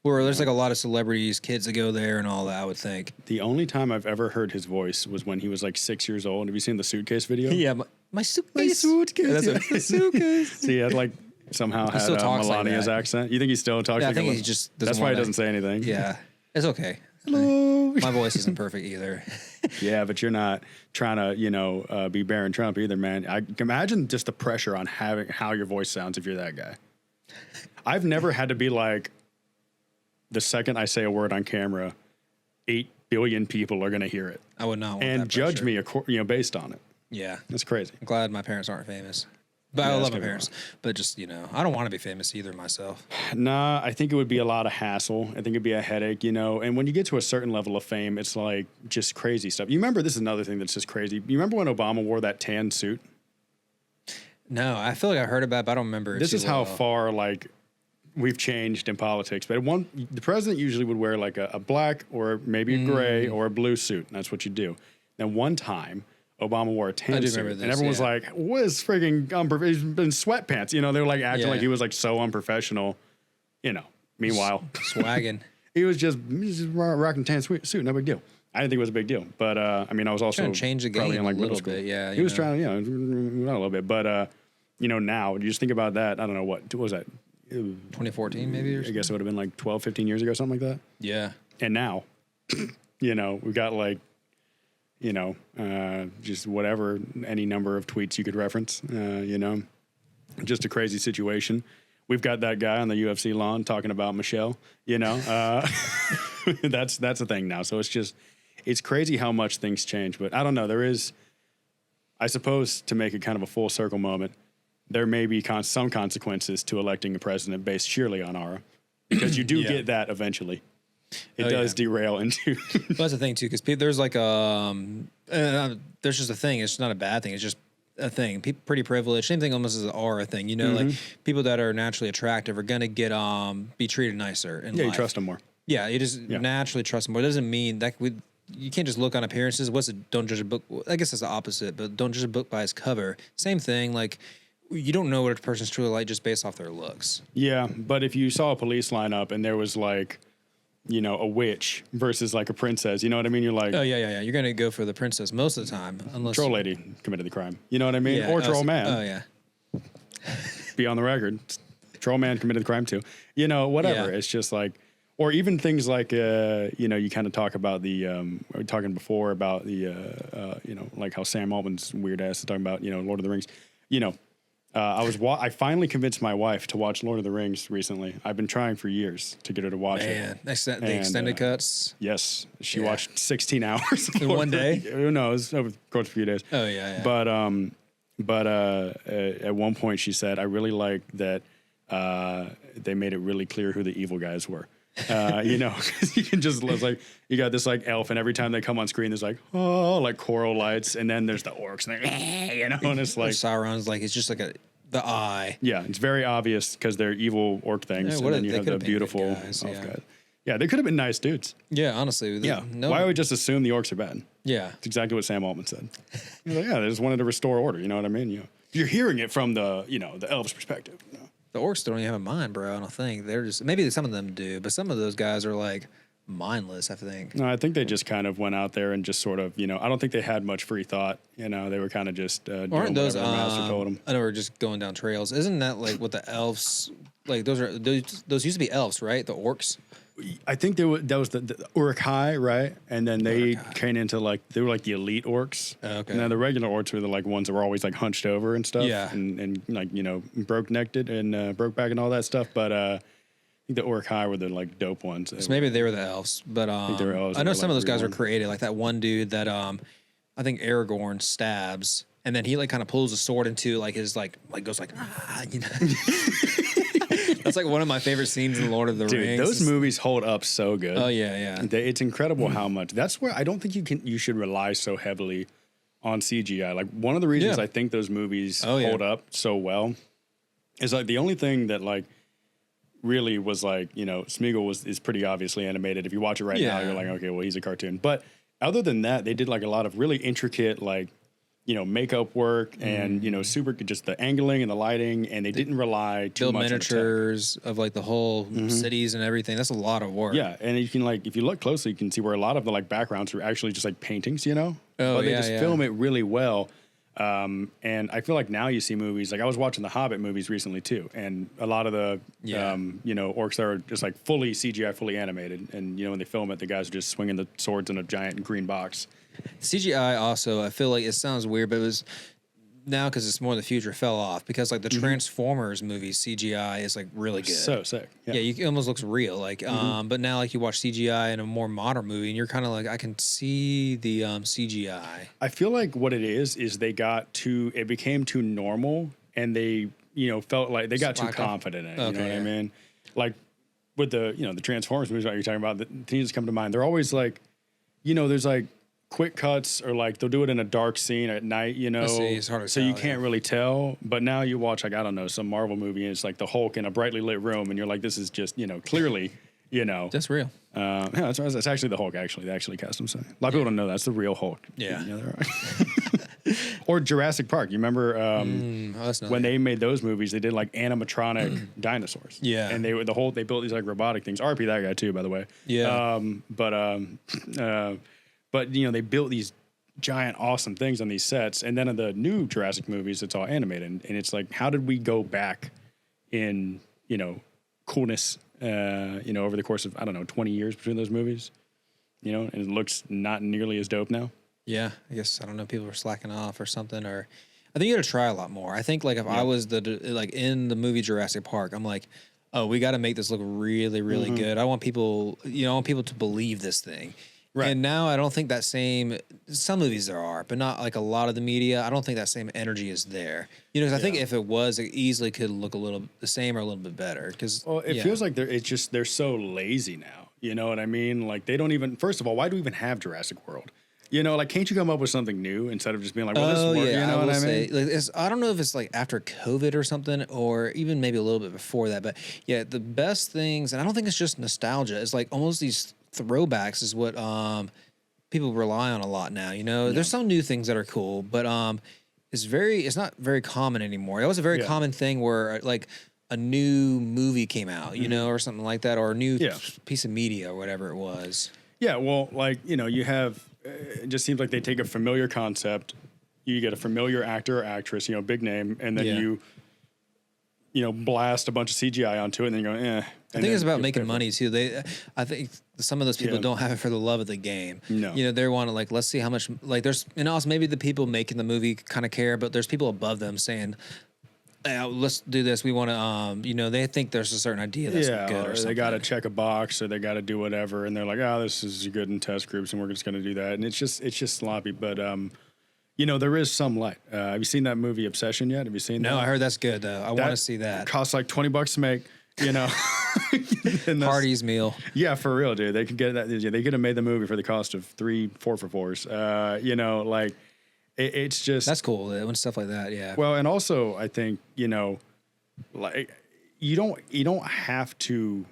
where there's like a lot of celebrities, kids that go there and all that. I would think. The only time I've ever heard his voice was when he was like 6 years old. Have you seen the suitcase video? Yeah, my suitcase. My suitcase. Yeah, that's Yeah. what, suitcase. So he had like somehow had still talks like Melania's that. accent. You think he still talks Yeah, I like think a he just doesn't That's why he wanna- doesn't say anything. Yeah, it's okay. Hello. My voice isn't perfect either. Yeah, but you're not trying to, be Baron Trump either, man. I can imagine just the pressure on having how your voice sounds if you're that guy. I've never had to be like, the second I say a word on camera, 8 billion people are going to hear it I would not want and that judge pressure. me, based on it. Yeah, That's crazy. I'm glad my parents aren't famous. But Yeah, I that's love my gonna be parents. But just, I don't want to be famous either myself. Nah, I think it would be a lot of hassle. I think it'd be a headache, And when you get to a certain level of fame, it's like just crazy stuff. You remember, this is another thing that's just crazy. You remember when Obama wore that tan suit? No, I feel like I heard about it, but I don't remember it This too is how well. far like we've changed in politics. But the president usually would wear like a black or maybe a gray or a blue suit. And that's what you do. Then one time, Obama wore a tan do suit, remember this, and everyone was yeah. like, "What is frigging he's been sweatpants?" They were like acting Yeah. like he was like so unprofessional. Meanwhile, Swagging. he was just rocking tan suit, no big deal. I didn't think it was a big deal, but I mean, I was also Trying to change the probably game in like a middle little school. bit, yeah, he you was know. trying, not a little bit, but now you just think about that. I don't know what was that. 2014 maybe or I something? guess it would have been like 12, 15 years ago, something like that. Yeah. And now, we got like, just whatever, any number of tweets you could reference, just a crazy situation. We've got that guy on the UFC lawn talking about Michelle, that's a thing now. So it's crazy how much things change, but I don't know. There is, I suppose, to make it kind of a full circle moment, there may be some consequences to electing a president based sheerly on aura, because you do Yeah. get that eventually. It Oh, does yeah. derail into. But that's the thing too, because there's like there's just a thing. It's not a bad thing. It's just a thing. People pretty privileged. Same thing almost as an aura thing. Like people that are naturally attractive are gonna get be treated nicer in Yeah, you life. trust them more. Yeah, you just naturally trust them more. It doesn't mean that you can't just look on appearances. Don't judge a book. I guess it's the opposite, but don't judge a book by its cover. Same thing. Like you don't know what a person's truly like just based off their looks. Yeah, but if you saw a police lineup and there was like, a witch versus like a princess, you know what I mean? You're like, Oh yeah. You're gonna go for the princess most of the time, unless troll lady committed the crime. You know what I mean? Yeah, Or troll man. Oh yeah. Be on the record. Troll man committed the crime too. Whatever. Yeah. It's just like, or even things like, you kind of talk about we were talking before about the, like how Sam Altman's weird ass is talking about, Lord of the Rings. I finally convinced my wife to watch Lord of the Rings recently. I've been trying for years to get her to watch Man, it. the extended cuts. Yes, she Yeah. watched 16 hours In one day? Who knows? Over the course of a few days. Oh yeah. But at one point she said, "I really like that they made it really clear who the evil guys were." Because you can just it's like you got this like elf, and every time they come on screen, there's like like choral lights, and then there's the orcs, and and it's like Sauron's like it's just like the eye. yeah, it's very obvious because they're evil orc things, Yeah, and what then if you they have the could've been good beautiful guys, elf yeah. guys. Yeah, they could have been nice dudes. Yeah, honestly. Yeah. Why would we just assume the orcs are bad? Yeah. It's exactly what Sam Altman said. He's like, yeah, they just wanted to restore order. You know what I mean? You're hearing it from the, the elves' perspective. The orcs don't even have a mind, bro. I don't think. They're just, maybe some of them do, but some of those guys are like mindless, I think. No, I think they just kind of went out there and just sort of, I don't think they had much free thought. They were kind of just doing Aren't those, whatever the master told them. I know we're just going down trails. Isn't that like what the elves, like those used to be elves, right? The orcs? I think that was the Uruk-hai, right? And then they came into they were like the elite orcs. Oh, okay. And then the regular orcs were the ones that were always like hunched over and stuff. Yeah. And broke necked and broke back and all that stuff. But I think the Uruk-hai were the dope ones. So maybe they were the elves, but I think they were elves. I know some of those guys were created, like that one dude that I think Aragorn stabs, and then he kind of pulls a sword into his goes That's like one of my favorite scenes in Lord of the Rings. Those movies hold up so good. Oh yeah. It's incredible how much. That's where I don't think you should rely so heavily on CGI. Like one of the reasons I think those movies hold up so well is the only thing that really was Smeagol is pretty obviously animated. If you watch it right now, you're like, okay, well he's a cartoon. But other than that, they did a lot of really intricate makeup work and super just the angling and the lighting, and they didn't rely too much on miniatures of the whole cities and everything. That's a lot of work. Yeah, and you can if you look closely, you can see where a lot of the backgrounds are actually just paintings, Oh, but they just film it really well. And I feel like now you see movies I was watching the Hobbit movies recently too, and a lot of the orcs that are just fully CGI, fully animated, and when they film it, the guys are just swinging the swords in a giant green box. CGI also, I feel like it sounds weird, but it was now because it's more the future fell off because the Transformers movies CGI is really good. So sick. Yeah, it almost looks real. But now you watch CGI in a more modern movie and you're kind of I can see the CGI. I feel like what it is it became too normal, and they felt like they got too confident in it. Okay, you know what I mean? With the Transformers movies that you're talking about, the things that come to mind, they're always there's quick cuts, or they'll do it in a dark scene at night, it's hard to so tell, you can't really tell. But now you watch I don't know, some Marvel movie, and it's the Hulk in a brightly lit room, and you're like, this is just clearly that's real. Yeah, that's actually the Hulk. Actually, they actually cast him. So a lot of people don't know that's the real Hulk. Yeah. Or Jurassic Park. You remember when they made those movies? They did animatronic dinosaurs. Yeah, and they built these robotic things. RP that guy too, by the way. Yeah. But they built these giant, awesome things on these sets, and then in the new Jurassic movies, it's all animated, and it's how did we go back in coolness, over the course of 20 years between those movies, and it looks not nearly as dope now. Yeah, I guess I don't know. People are slacking off or something, or I think you got to try a lot more. I think if I was in the movie Jurassic Park, I'm oh, we got to make this look really, really good. I want people, I want people to believe this thing. Right. And now I don't think that some movies there are, but not a lot of the media. I don't think that same energy is there. Because I think if it was, it easily could look a little the same or a little bit better. It feels like they're so lazy now. You know what I mean? They don't even, first of all, why do we even have Jurassic World? Can't you come up with something new instead of just being well, this works? Yeah, you know what I mean? I don't know if it's after COVID or something, or even maybe a little bit before that. But yeah, the best things, and I don't think it's just nostalgia. It's almost these throwbacks is what people rely on a lot now. There's some new things that are cool, but it's not very common anymore. It was a very common thing where a new movie came out, or something like that, or a new piece of media or whatever it was. Yeah, well, you have, it just seems like they take a familiar concept, you get a familiar actor or actress, big name, and then you blast a bunch of CGI onto it, and then you go, eh. I think it's about making money too. I think some of those people don't have it for the love of the game. No, they want to let's see how much. There's also maybe the people making the movie kind of care, but there's people above them saying, let's do this. We want to, they think there's a certain idea that's good, or something. They got to check a box, or they got to do whatever, and they're like, this is good in test groups, and we're just going to do that, and it's just sloppy. But there is some light. Have you seen that movie Obsession yet? Have you seen that? No, I heard that's good though. I want to see that. It costs $20 to make. Party's meal. Yeah, for real, dude. They could get that. They could have made the movie for the cost of 3 4-for-4s. It's just that's cool when stuff like that. Yeah. Well, and also I think you don't have to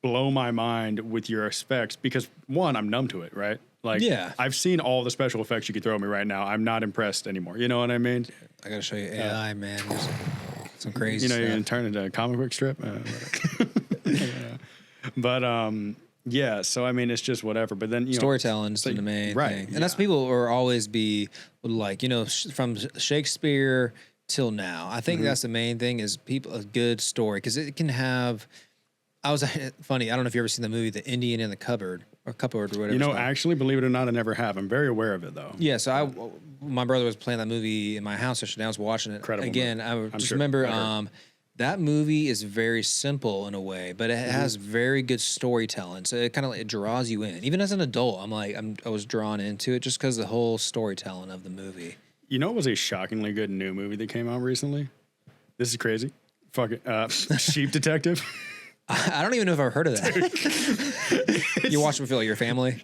blow my mind with your effects because one, I'm numb to it, right? Like, Yeah. I've seen all the special effects you could throw at me right now. I'm not impressed anymore. You know what I mean? I gotta show you AI, man. There's some crazy You know, stuff. you're gonna turn into a comic book strip. But yeah. So I mean, it's just whatever. But then Storytelling's the main right, thing, and yeah. that's people will always be like, from Shakespeare till now. I think that's the main thing is a good story because it can have. Funny. I don't know if you ever seen the movie The Indian in the Cupboard or whatever. You know, actually, believe it or not, I never have. I'm very aware of it though. Yeah, so my brother was playing that movie in my house yesterday. I was watching it Incredible again. movie. I just remember that movie is very simple in a way, but it has very good storytelling. So it kind of it draws you in. Even as an adult, I was drawn into it just because the whole storytelling of the movie. You know, it was a shockingly good new movie that came out recently. This is crazy. Fuck it. Sheep Detective. I don't even know if I've heard of that. You watch it with your family?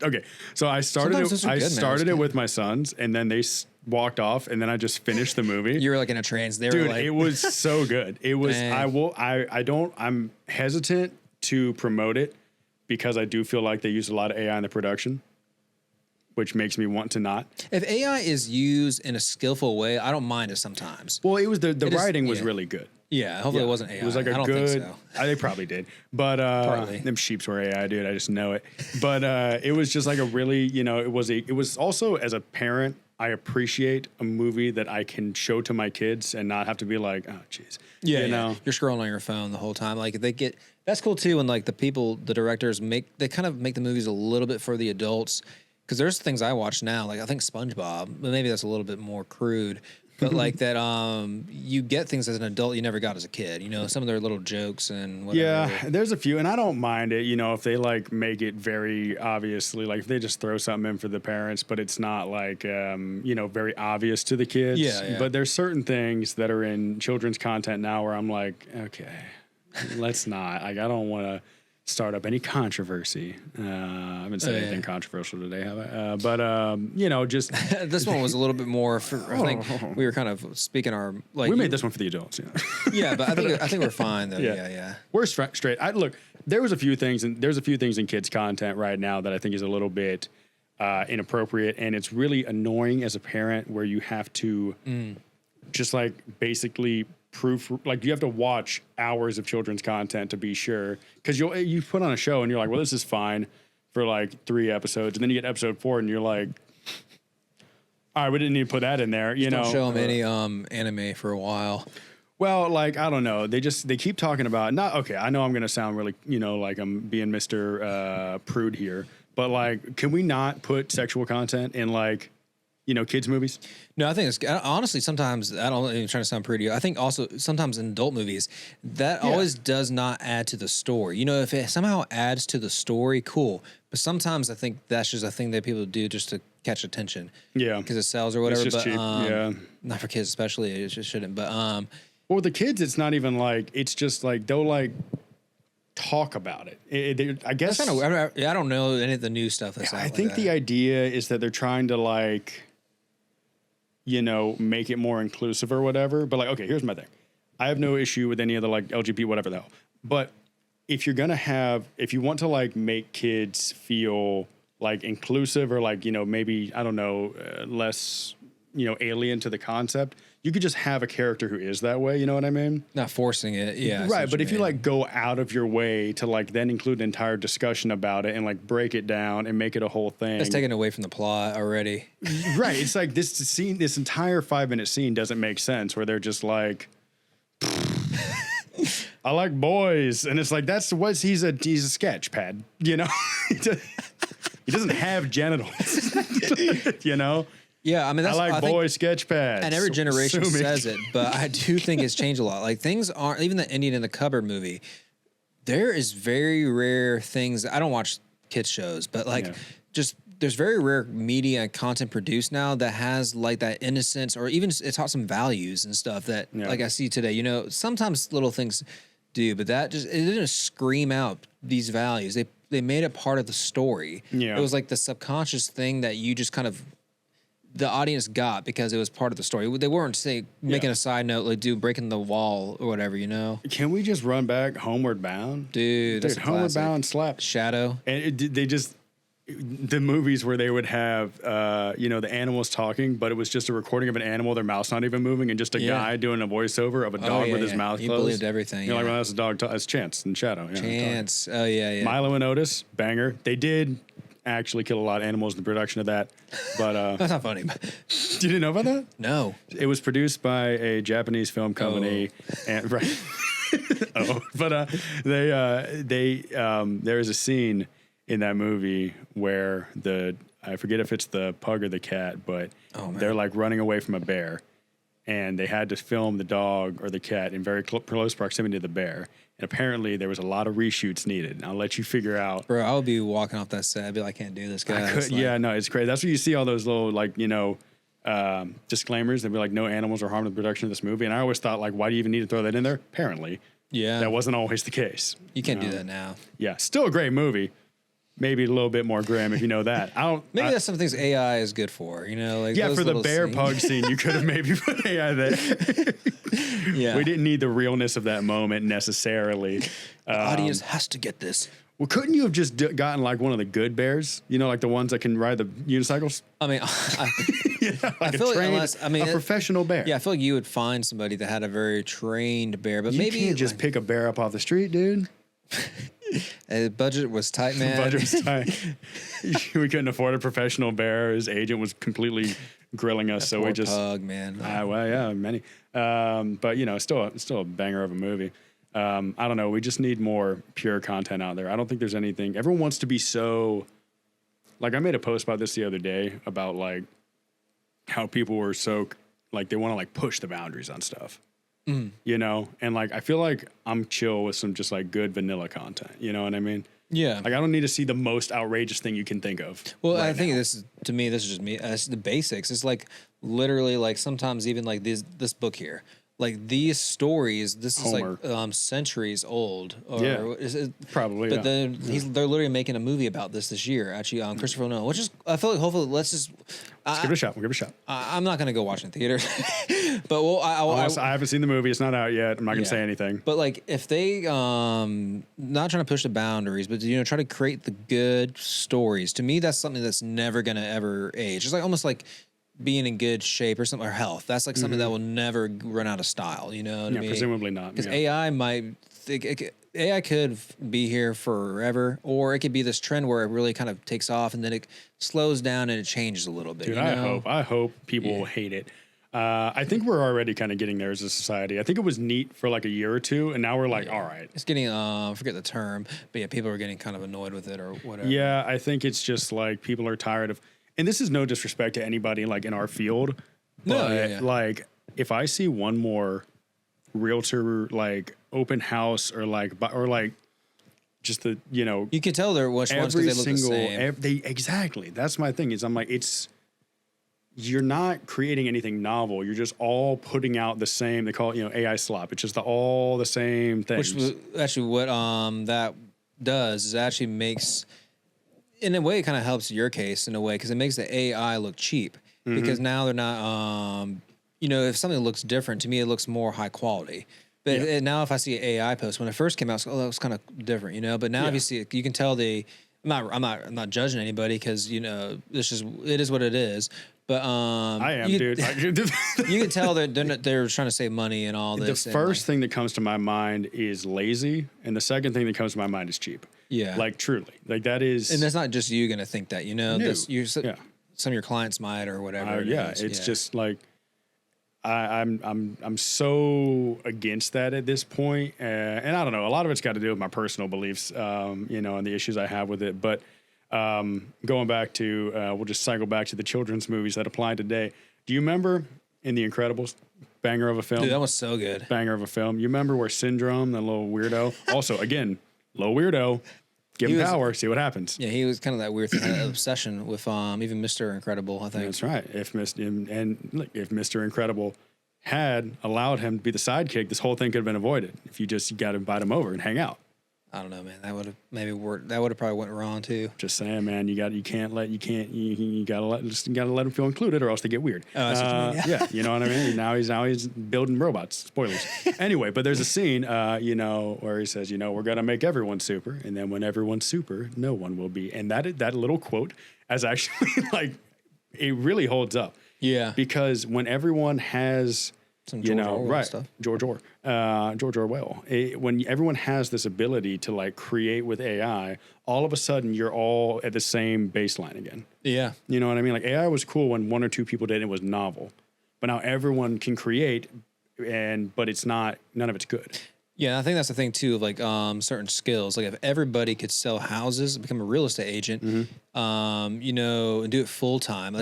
Okay, so I started Sometimes those are good, man. started it with my sons, and then they walked off, and then I just finished the movie. You were like in a trance. They Dude, were like, it was so good. It was. Man. I'm hesitant to promote it because I do feel like they used a lot of AI in the production, which makes me want to not. If AI is used in a skillful way, I don't mind it sometimes. Well, it was the writing was really good. Yeah, hopefully it wasn't AI. It was like I a don't good. think so. They probably did, but Partly. them sheeps were AI, dude. I just know it. But it was just like a really, it was also as a parent, I appreciate a movie that I can show to my kids and not have to be like, oh, jeez. Yeah, know? You're scrolling on your phone the whole time. Like that's cool too. And like the directors they kind of make the movies a little bit for the adults. Because there's things I watch now, like I think SpongeBob, but maybe that's a little bit more crude. But like that, you get things as an adult you never got as a kid. Some of their little jokes and whatever. Yeah, there's a few, and I don't mind it. If they like make it very obviously, like if they just throw something in for the parents, but it's not like very obvious to the kids. Yeah. But there's certain things that are in children's content now where I'm like, okay, let's not. Like I don't want to start up any controversy. I haven't said anything controversial today, have I? But just this one was a little bit more. I think we were kind of speaking our like. We made this one for the adults. Yeah, but I think we're fine though. Yeah. We're straight. Look, there's a few things in kids content right now that I think is a little bit inappropriate, and it's really annoying as a parent where you have to just like basically proof, like you have to watch hours of children's content to be sure, because you put on a show and you're like, well, this is fine for like 3 episodes, and then you get episode 4 and you're like, all right, we didn't need to put that in there. Don't show them any anime for a while. Well, like I don't know, they keep talking about I know I'm gonna sound really like I'm being Mr. Prude here, but like, can we not put sexual content in like kids movies? No, I think it's honestly sometimes I don't even trying to sound pretty. I think also sometimes in adult movies that always does not add to the story. If it somehow adds to the story, cool. But sometimes I think that's just a thing that people do just to catch attention. Yeah, because it sells or whatever. It's just cheap. Not for kids especially. It just shouldn't. But well, with the kids, it's not even like it's just like they'll like talk about it. I guess I don't know any of the new stuff that's out. I think the idea is that they're trying to like make it more inclusive or whatever. But like, okay, here's my thing. I have no issue with any of the like LGBT, whatever the hell. But if you want to like make kids feel like inclusive or like, maybe, I don't know, less, alien to the concept, you could just have a character who is that way. You know what I mean? Not forcing it. Yeah. Right. But if you like go out of your way to like then include an entire discussion about it and like break it down and make it a whole thing. That's taken away from the plot already. Right. It's like this entire 5-minute scene doesn't make sense where they're just like, I like boys. And it's like, he's a sketch pad, He doesn't have genitals, Yeah, I mean, I like boy sketch pads. And every generation says it, but I do think it's changed a lot. Like things aren't, even the Indian in the Cupboard movie, there is very rare things. I don't watch kids shows, but like there's very rare media and content produced now that has like that innocence or even it taught some values and stuff that like I see today. Sometimes little things do, but it didn't scream out these values. They made it part of the story. Yeah. It was like the subconscious thing that you just kind of the audience got because it was part of the story. They weren't making a side note like breaking the wall or whatever, you know. Can we just run back Homeward Bound? Dude, that's a Homeward classic. Bound slapped. Shadow. And they just the movies where they would have the animals talking, but it was just a recording of an animal, their mouth's not even moving, and just a guy doing a voiceover of a dog with his mouth closed. You believed everything. You're like, well, that's a dog. That's Chance in Shadow. Chance. Oh yeah. Milo and Otis, banger. They did actually kill a lot of animals in the production of that, but that's not funny. You didn't know about that? No. It was produced by a Japanese film company, and right. There is a scene in that movie where I forget if it's the pug or the cat, but they're like running away from a bear, and they had to film the dog or the cat in very close proximity to the bear. And apparently there was a lot of reshoots needed. And I'll let you figure out. Bro, I would be walking off that set. I'd be like, I can't do this, guys. It's crazy. That's where you see all those little disclaimers. They'd be like, no animals are harmed in the production of this movie. And I always thought, like, why do you even need to throw that in there? Apparently. Yeah. That wasn't always the case. You can't do that now. Yeah. Still a great movie. Maybe a little bit more grim if you know that. Maybe that's some things AI is good for, like for the bear pug scene, you could have maybe put AI there. Yeah, we didn't need the realness of that moment necessarily. The audience has to get this. Well, couldn't you have just gotten like one of the good bears? Like the ones that can ride the unicycles. I mean, I feel like a professional bear. Yeah, I feel like you would find somebody that had a very trained bear, but maybe you can't just pick a bear up off the street, dude. Budget was tight, man. Budget was tight. We couldn't afford a professional bear. His agent was completely grilling us, so we just pug, man. Many. But still a banger of a movie. I don't know. We just need more pure content out there. I don't think there's anything. Everyone wants to be so. Like I made a post about this the other day about like how people were so like they want to like push the boundaries on stuff. And like I feel like I'm chill with some just like good vanilla content. You know what I mean? Yeah. Like I don't need to see the most outrageous thing you can think of. Well, I think this is just me. It's the basics. It's like literally like sometimes even like this book here. Like these stories, this is Homer. like centuries old. Probably. But they're literally making a movie about this year. Actually, Christopher Nolan, which is I feel like hopefully let's give it a shot. We'll give it a shot. I'm not gonna go watch it in theater, but I haven't seen the movie. It's not out yet. I'm not gonna say anything. But like if they not trying to push the boundaries, but try to create the good stories. To me, that's something that's never gonna ever age. It's like almost like being in good shape or something, or health. That's like something that will never run out of style. You know what I mean? Presumably not. Because AI could be here forever, or it could be this trend where it really kind of takes off and then it slows down and it changes a little bit. Dude, I hope people will hate it. I think we're already kind of getting there as a society. I think it was neat for like a year or two, and now we're like, all right. It's getting, I forget the term, but yeah, people are getting kind of annoyed with it or whatever. Yeah, I think it's just like people are tired of, and this is no disrespect to anybody like in our field, but like if I see one more realtor like open house or like just the you can tell they're which ones because they look the same. Exactly. That's my thing. Is I'm like you're not creating anything novel. You're just all putting out the same. They call it AI slop. It's just all the same things. Which actually what that does is actually makes. In a way, it kind of helps your case in a way because it makes the AI look cheap because now they're not, if something looks different, to me, it looks more high quality. But now if I see an AI post, when it first came out, that was kind of different, But now if you see it, you can tell I'm not judging anybody because, it is what it is. But I am, dude. You can tell they're trying to save money and all this. The first thing that comes to my mind is lazy, and the second thing that comes to my mind is cheap. Yeah, like truly, like that is, and that's not just you gonna think that. Some of your clients might or whatever. It's just like I'm so against that at this point, and I don't know. A lot of it's got to do with my personal beliefs, and the issues I have with it, but. Going back to, we'll just cycle back to the children's movies that apply today. Do you remember in The Incredibles, banger of a film? Dude, that was so good. Banger of a film. You remember where Syndrome, the little weirdo, also, again, little weirdo, give him power, see what happens. Yeah, he was kind of that weird thing, that obsession with even Mr. Incredible, I think. That's right. If Mr. Incredible had allowed him to be the sidekick, this whole thing could have been avoided if you just got to invite him over and hang out. I don't know, man. That would have maybe worked. That would have probably went wrong too. Just saying, man. You gotta let them feel included, or else they get weird. Oh, that's what you mean. Yeah, you know what I mean. Now he's building robots. Spoilers. Anyway, but there's a scene, where he says, we're gonna make everyone super, and then when everyone's super, no one will be. And that little quote is actually like, it really holds up. Yeah, because when everyone has some George Orwell stuff. George Orwell. When everyone has this ability to like create with AI, all of a sudden you're all at the same baseline again. Yeah. You know what I mean? Like AI was cool when one or two people did and it was novel. But now everyone can create but it's not, none of it's good. Yeah, I think that's the thing too of like certain skills. Like if everybody could sell houses, become a real estate agent, and do it full time.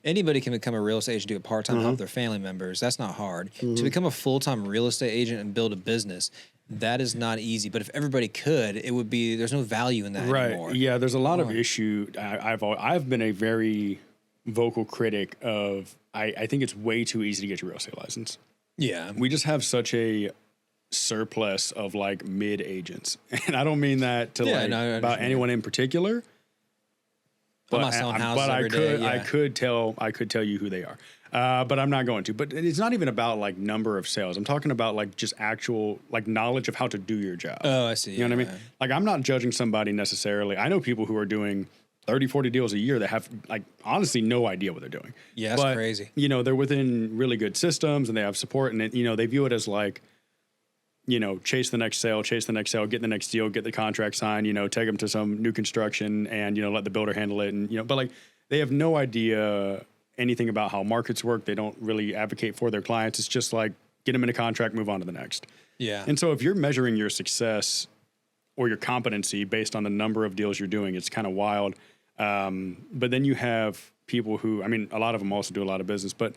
Anybody can become a real estate agent, do it part time, help their family members. That's not hard. To become a full time real estate agent and build a business, that is not easy. But if everybody could, it would be. There's no value in that anymore. Right? Yeah, there's a lot of issue. I've been a very vocal critic of. I think it's way too easy to get your real estate license. Yeah, we just have such a surplus of like mid agents, and I don't mean that to about anyone in particular. But I'm not selling houses every day. Yeah. I could tell you who they are, but I'm not going to. But it's not even about like number of sales. I'm talking about like just actual like knowledge of how to do your job. Oh, I see. You know what I mean? Like I'm not judging somebody necessarily. I know people who are doing 30, 40 deals a year that have like honestly no idea what they're doing. Yeah, that's crazy. They're within really good systems and they have support, and they view it as like, chase the next sale, get the next deal, get the contract signed, take them to some new construction and, let the builder handle it. And, but like they have no idea anything about how markets work. They don't really advocate for their clients. It's just like, get them in a contract, move on to the next. Yeah. And so if you're measuring your success or your competency based on the number of deals you're doing, it's kind of wild. But then you have people who, a lot of them also do a lot of business, but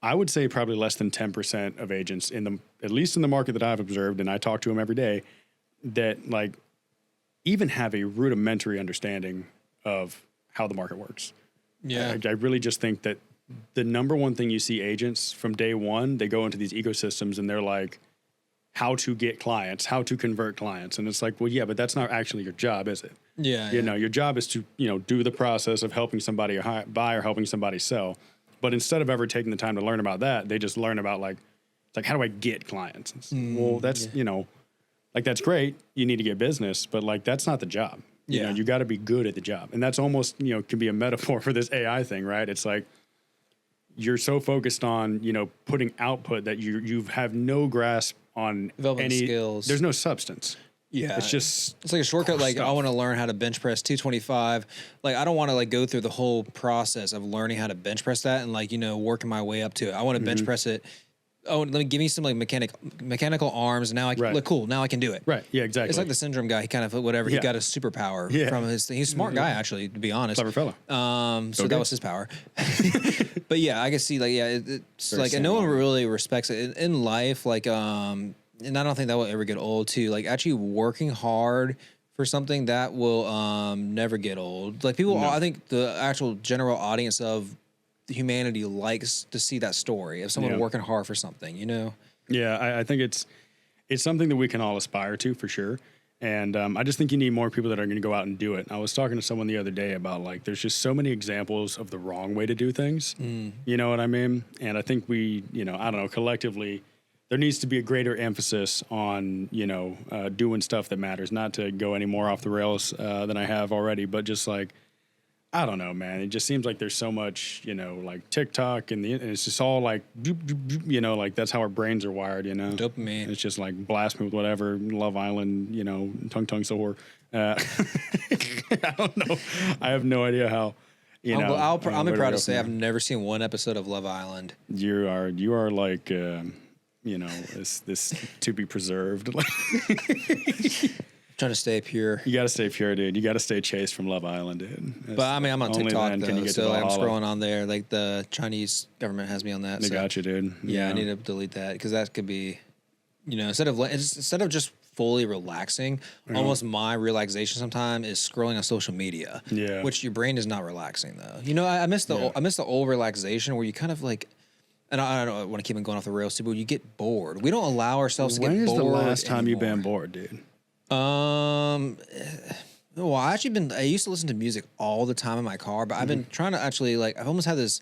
I would say probably less than 10% of agents at least in the market that I've observed, and I talk to them every day, that like even have a rudimentary understanding of how the market works. Yeah. I really just think that the number one thing you see agents from day one, they go into these ecosystems and they're like, how to get clients, how to convert clients. And it's like, well, yeah, but that's not actually your job, is it? Yeah. Your job is to, do the process of helping somebody buy or helping somebody sell. But instead of ever taking the time to learn about that, they just learn about like how do I get clients? Well, that's, that's great. You need to get business, but like, that's not the job. You got to be good at the job. And that's almost, can be a metaphor for this AI thing, right? It's like, you're so focused on, putting output that you have no grasp on any skills. There's no substance. Yeah. It's like a shortcut. Like stuff. I want to learn how to bench press 225. Like I don't want to like go through the whole process of learning how to bench press that and like, working my way up to it. I want to bench press it. Oh, give me some like mechanical arms. Now I can look cool. Now I can do it. Right. Yeah, exactly. It's like the syndrome guy. He kind of whatever. He got a superpower from his thing. He's a smart guy, actually, to be honest. Clever fellow. So that was his power. But yeah, I can see like, it's very like, and no one really respects it in life. Like, and I don't think that will ever get old too. Like actually working hard for something that will never get old. Like people, I think the actual general audience of humanity likes to see that story of someone working hard for something, Yeah, I think it's something that we can all aspire to for sure. And I just think you need more people that are going to go out and do it. I was talking to someone the other day about like, there's just so many examples of the wrong way to do things. You know what I mean? And I think we, I don't know, collectively, there needs to be a greater emphasis on, doing stuff that matters, not to go any more off the rails than I have already, but just like, I don't know, man. It just seems like there's so much, like TikTok and it's just all like, like that's how our brains are wired, Dopamine. It's just like blast me with whatever, Love Island, tongue sore. I don't know. I have no idea how, I'm proud to say I've never seen one episode of Love Island. You are like, this to be preserved. Trying to stay pure. You got to stay pure, dude. You got to stay chaste from Love Island, dude. But I'm on TikTok though, so I'm scrolling on there. Like the Chinese government has me on that. They got you, dude. Yeah, I need to delete that because that could be, instead of just fully relaxing, almost my relaxation sometimes is scrolling on social media. Yeah, which your brain is not relaxing though. I miss the old relaxation where you kind of like. And I don't want to keep on going off the rails too, but you get bored. We don't allow ourselves to get bored. When is the last time you've been bored, dude? Well, I used to listen to music all the time in my car, but I've been trying to actually like, I've almost had this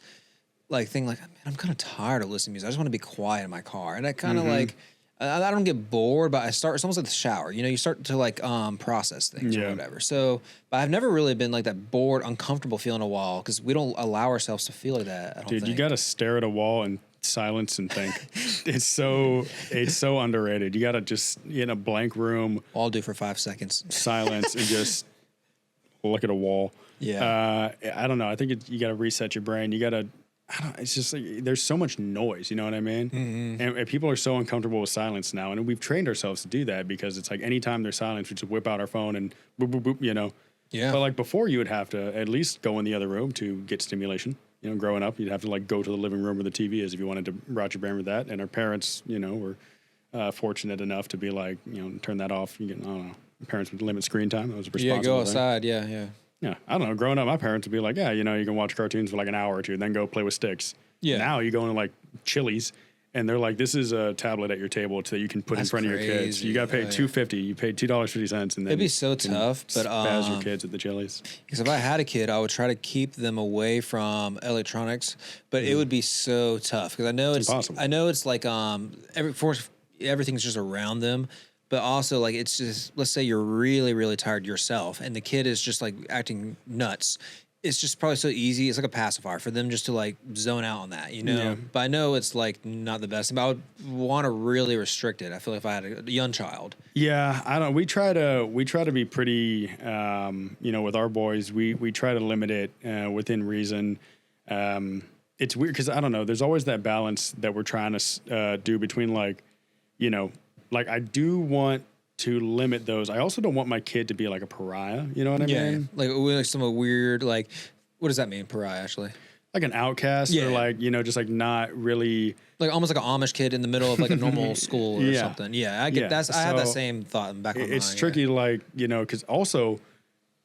like thing like, man, I'm kind of tired of listening to music. I just want to be quiet in my car. And I kind of like, I don't get bored, but it's almost like the shower, you start to like, process things or whatever. So, but I've never really been like that bored, uncomfortable feeling a while because we don't allow ourselves to feel like that. I don't Dude, think. you got to stare at a wall and silence and think. it's so underrated. You got to just in a blank room, All do for 5 seconds. silence and just look at a wall. Yeah. I don't know. I think you got to reset your brain. You got to. It's just like there's so much noise. You know what I mean? And people are so uncomfortable with silence now, and we've trained ourselves to do that because it's like anytime there's silence, we just whip out our phone and boop boop boop. Yeah. But like before, you would have to at least go in the other room to get stimulation. Growing up, you'd have to like go to the living room where the TV is if you wanted to rot your brain with that. And our parents, were fortunate enough to be like, turn that off. I don't know. Parents would limit screen time. That was a responsible Yeah, go thing. outside. Yeah. Yeah, I don't know. Growing up, my parents would be like, you can watch cartoons for like an hour or two, then go play with sticks. Yeah. Now you go into like Chili's, and they're like, this is a tablet at your table that you can put in front of your kids. crazy. You got paid $2.50. You paid $2.50, and then It'd be so you can tough, but spaz your kids at the Chili's. because if I had a kid, I would try to keep them away from electronics, but it would be so tough because I know it's impossible. I know it's like everything's just around them, but also like it's just, let's say you're really really tired yourself, and the kid is just like acting nuts. It's just probably so easy. It's like a pacifier for them just to like zone out on that, Yeah. But I know it's like not the best. But I would want to really restrict it. I feel like if I had a young child. Yeah, I don't. We try to be pretty. With our boys, we try to limit it within reason. It's weird because I don't know. There's always that balance that we're trying to do between like I do want to limit those. I also don't want my kid to be like a pariah. You know what I mean? Like some weird like, what does that mean, pariah actually? Like an outcast or like, just like not really. Like almost like an Amish kid in the middle of like a normal school or something. Yeah, I get that. I have that same thought in the back of my mind. It's tricky, like, because also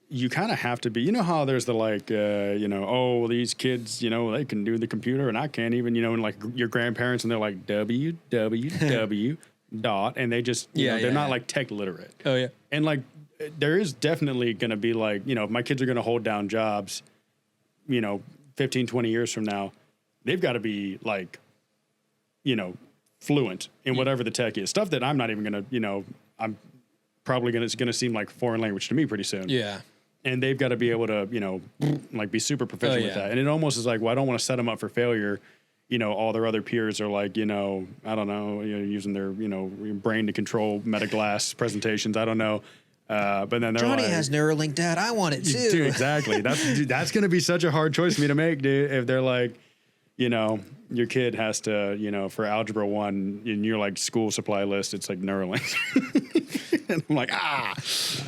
you kind of have to be, how there's the like, these kids, they can do the computer and I can't even, and like your grandparents and they're like www. dot, and they just, they're not like tech literate. Oh, yeah. And like, there is definitely going to be like, if my kids are going to hold down jobs, 15, 20 years from now, they've got to be like, fluent in whatever the tech is. Stuff that I'm not even going to, I'm probably it's going to seem like foreign language to me pretty soon. Yeah. And they've got to be able to, like be super proficient with that. And it almost is like, well, I don't want to set them up for failure. All their other peers are like, I don't know, using their, brain to control Metaglass presentations. I don't know. But then they're Johnny like, has Neuralink, Dad. I want it too. Dude, exactly. That's going to be such a hard choice for me to make, dude. If they're like, your kid has to, for Algebra 1 in your like school supply list, it's like Neuralink. And I'm like,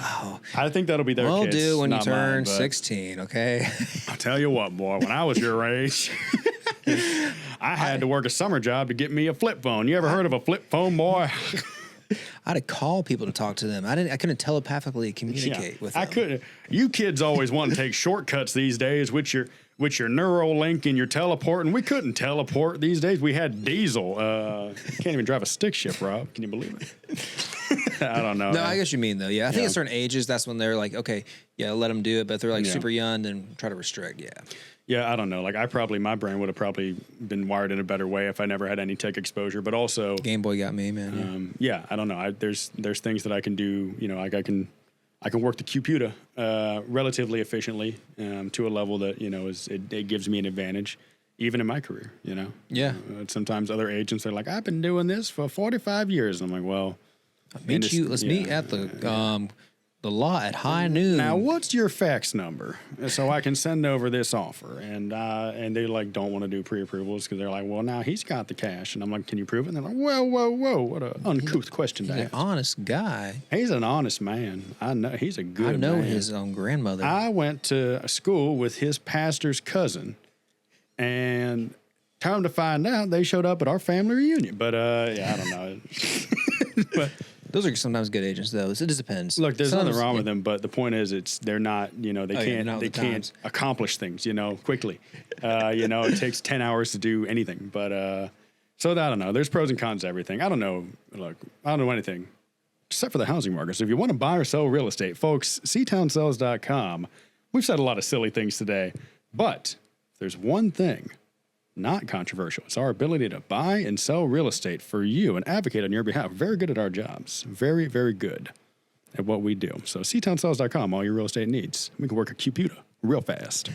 Oh. I think that'll be their Well, kids. do when you not turn mine, but 16, okay? I'll tell you what, boy, when I was your age, I had to work a summer job to get me a flip phone. You ever heard of a flip phone, boy? I had to call people to talk to them. I couldn't telepathically communicate with them. I couldn't. You kids always want to take shortcuts these days with your Neuralink and your teleporting. We couldn't teleport these days. We had diesel. Can't even drive a stick shift, Rob. Can you believe it? I don't know. No, I guess what you mean though. Yeah, I think at certain ages, that's when they're like, okay, yeah, let them do it. But if they're like super young, then try to restrict. Yeah. Yeah, I don't know. Like my brain would have probably been wired in a better way if I never had any tech exposure. But also, Game Boy got me, man. I don't know. There's things that I can do. Like I can work the computer relatively efficiently to a level that it gives me an advantage, even in my career. Yeah. Sometimes other agents are like, I've been doing this for 45 years, and I'm like, well, let's meet at the law at high noon. Now, what's your fax number so I can send over this offer? And they like don't want to do pre-approvals because they're like, well, now he's got the cash, and I'm like, can you prove it? And they're like, whoa, what a uncouth question to He's ask. an honest guy. He's an honest man. I know he's a good. I know man. his own grandmother. I went to school with his pastor's cousin, and time to find out they showed up at our family reunion. But I don't know. But those are sometimes good agents, though. It just depends. look, there's nothing wrong with them, but the point is, they're not. They can't times. accomplish things. Quickly. It takes 10 hours to do anything. But so I don't know. There's pros and cons to everything. I don't know. Look, I don't know anything except for the housing market. So if you want to buy or sell real estate, folks, ctownsells.com. We've said a lot of silly things today, but there's one thing not controversial. It's our ability to buy and sell real estate for you and advocate on your behalf. Very good at our jobs. Very, very good at what we do. So ctownsells.com, all your real estate needs. We can work a computer real fast.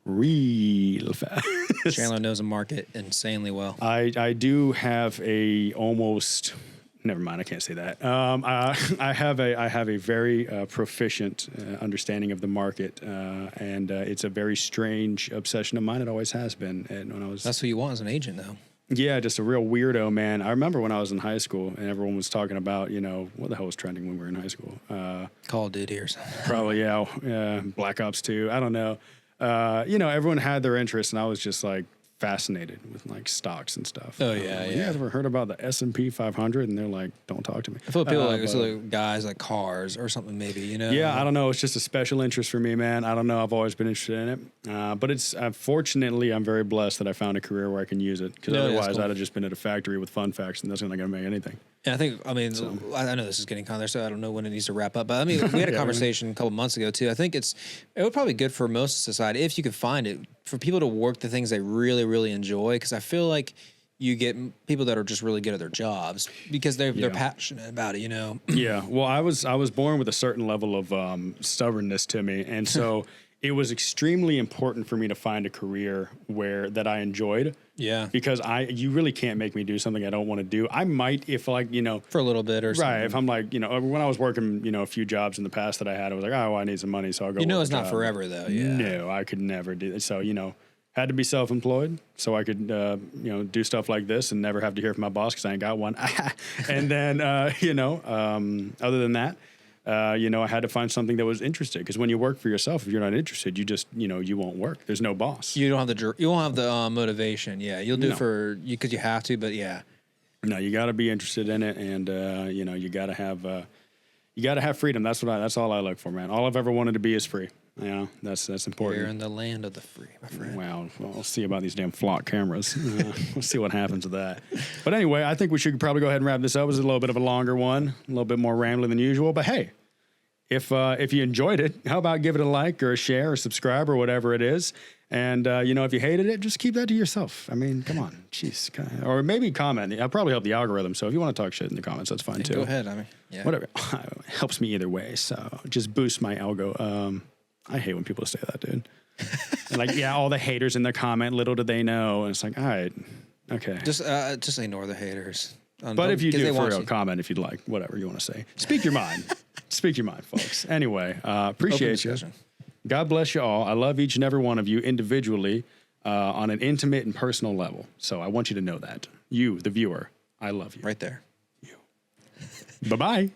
Real fast. Chandler knows the market insanely well. I do have a almost... Never mind, I can't say that. I have a very proficient understanding of the market, and it's a very strange obsession of mine. It always has been. And when I was That's what you want as an agent, though. Yeah, just a real weirdo, man. I remember when I was in high school, and everyone was talking about, what the hell was trending when we were in high school? Call of Duty or something. Probably, yeah. Black Ops 2. I don't know. Everyone had their interests, and I was just like fascinated with like stocks and stuff. Oh yeah, You guys ever heard about the S&P 500? And they're like, don't talk to me. I feel people like guys like cars or something, maybe, Yeah, I don't know. It's just a special interest for me, man. I don't know. I've always been interested in it. But it's fortunately, I'm very blessed that I found a career where I can use it. Because otherwise, cool. I'd have just been at a factory with fun facts, and that's not going to make anything. Yeah, I know this is getting there, so I don't know when it needs to wrap up. But I mean, we had a conversation a couple months ago too. I think it would probably be good for most of society if you could find it for people to work the things they really, really enjoy. Because I feel like you get people that are just really good at their jobs because they're passionate about it. Yeah. Well, I was born with a certain level of stubbornness to me, and so. It was extremely important for me to find a career that I enjoyed. Yeah. Because you really can't make me do something I don't want to do. I might if like, for a little bit or something. Right. If I'm like, when I was working, a few jobs in the past that I had, I was like, oh, I need some money. So I'll go. It's not forever though. Yeah. No, I could never do that. So, had to be self-employed so I could, do stuff like this and never have to hear from my boss because I ain't got one. And then, other than that, I had to find something that was interesting because when you work for yourself, if you're not interested, you just, you won't work. There's no boss. You won't have the motivation. Yeah, you'll do it for you because you have to. But yeah, no, you got to be interested in it, and you got to have freedom. That's all I look for, man. All I've ever wanted to be is free. That's important. We're in the land of the free, my friend. Well, we'll see about these damn flock cameras. We'll see what happens with that. But anyway, I think we should probably go ahead and wrap this up. It was a little bit of a longer one, a little bit more rambling than usual. But hey, if you enjoyed it, how about give it a like or a share or subscribe or whatever it is. And, if you hated it, just keep that to yourself. I mean, come on. Jeez. Or maybe comment. I'll probably help the algorithm. So if you want to talk shit in the comments, that's fine too. Go ahead. Whatever. It helps me either way. So just boost my algo. I hate when people say that, dude. Like, all the haters in their comment, little do they know. And it's like, all right, okay. Just ignore the haters. But if you do, for real, comment if you'd like, whatever you want to say. Speak your mind. Speak your mind, folks. Anyway, appreciate you. God bless you all. I love each and every one of you individually on an intimate and personal level. So I want you to know that. You, the viewer, I love you. Right there. You. Bye-bye.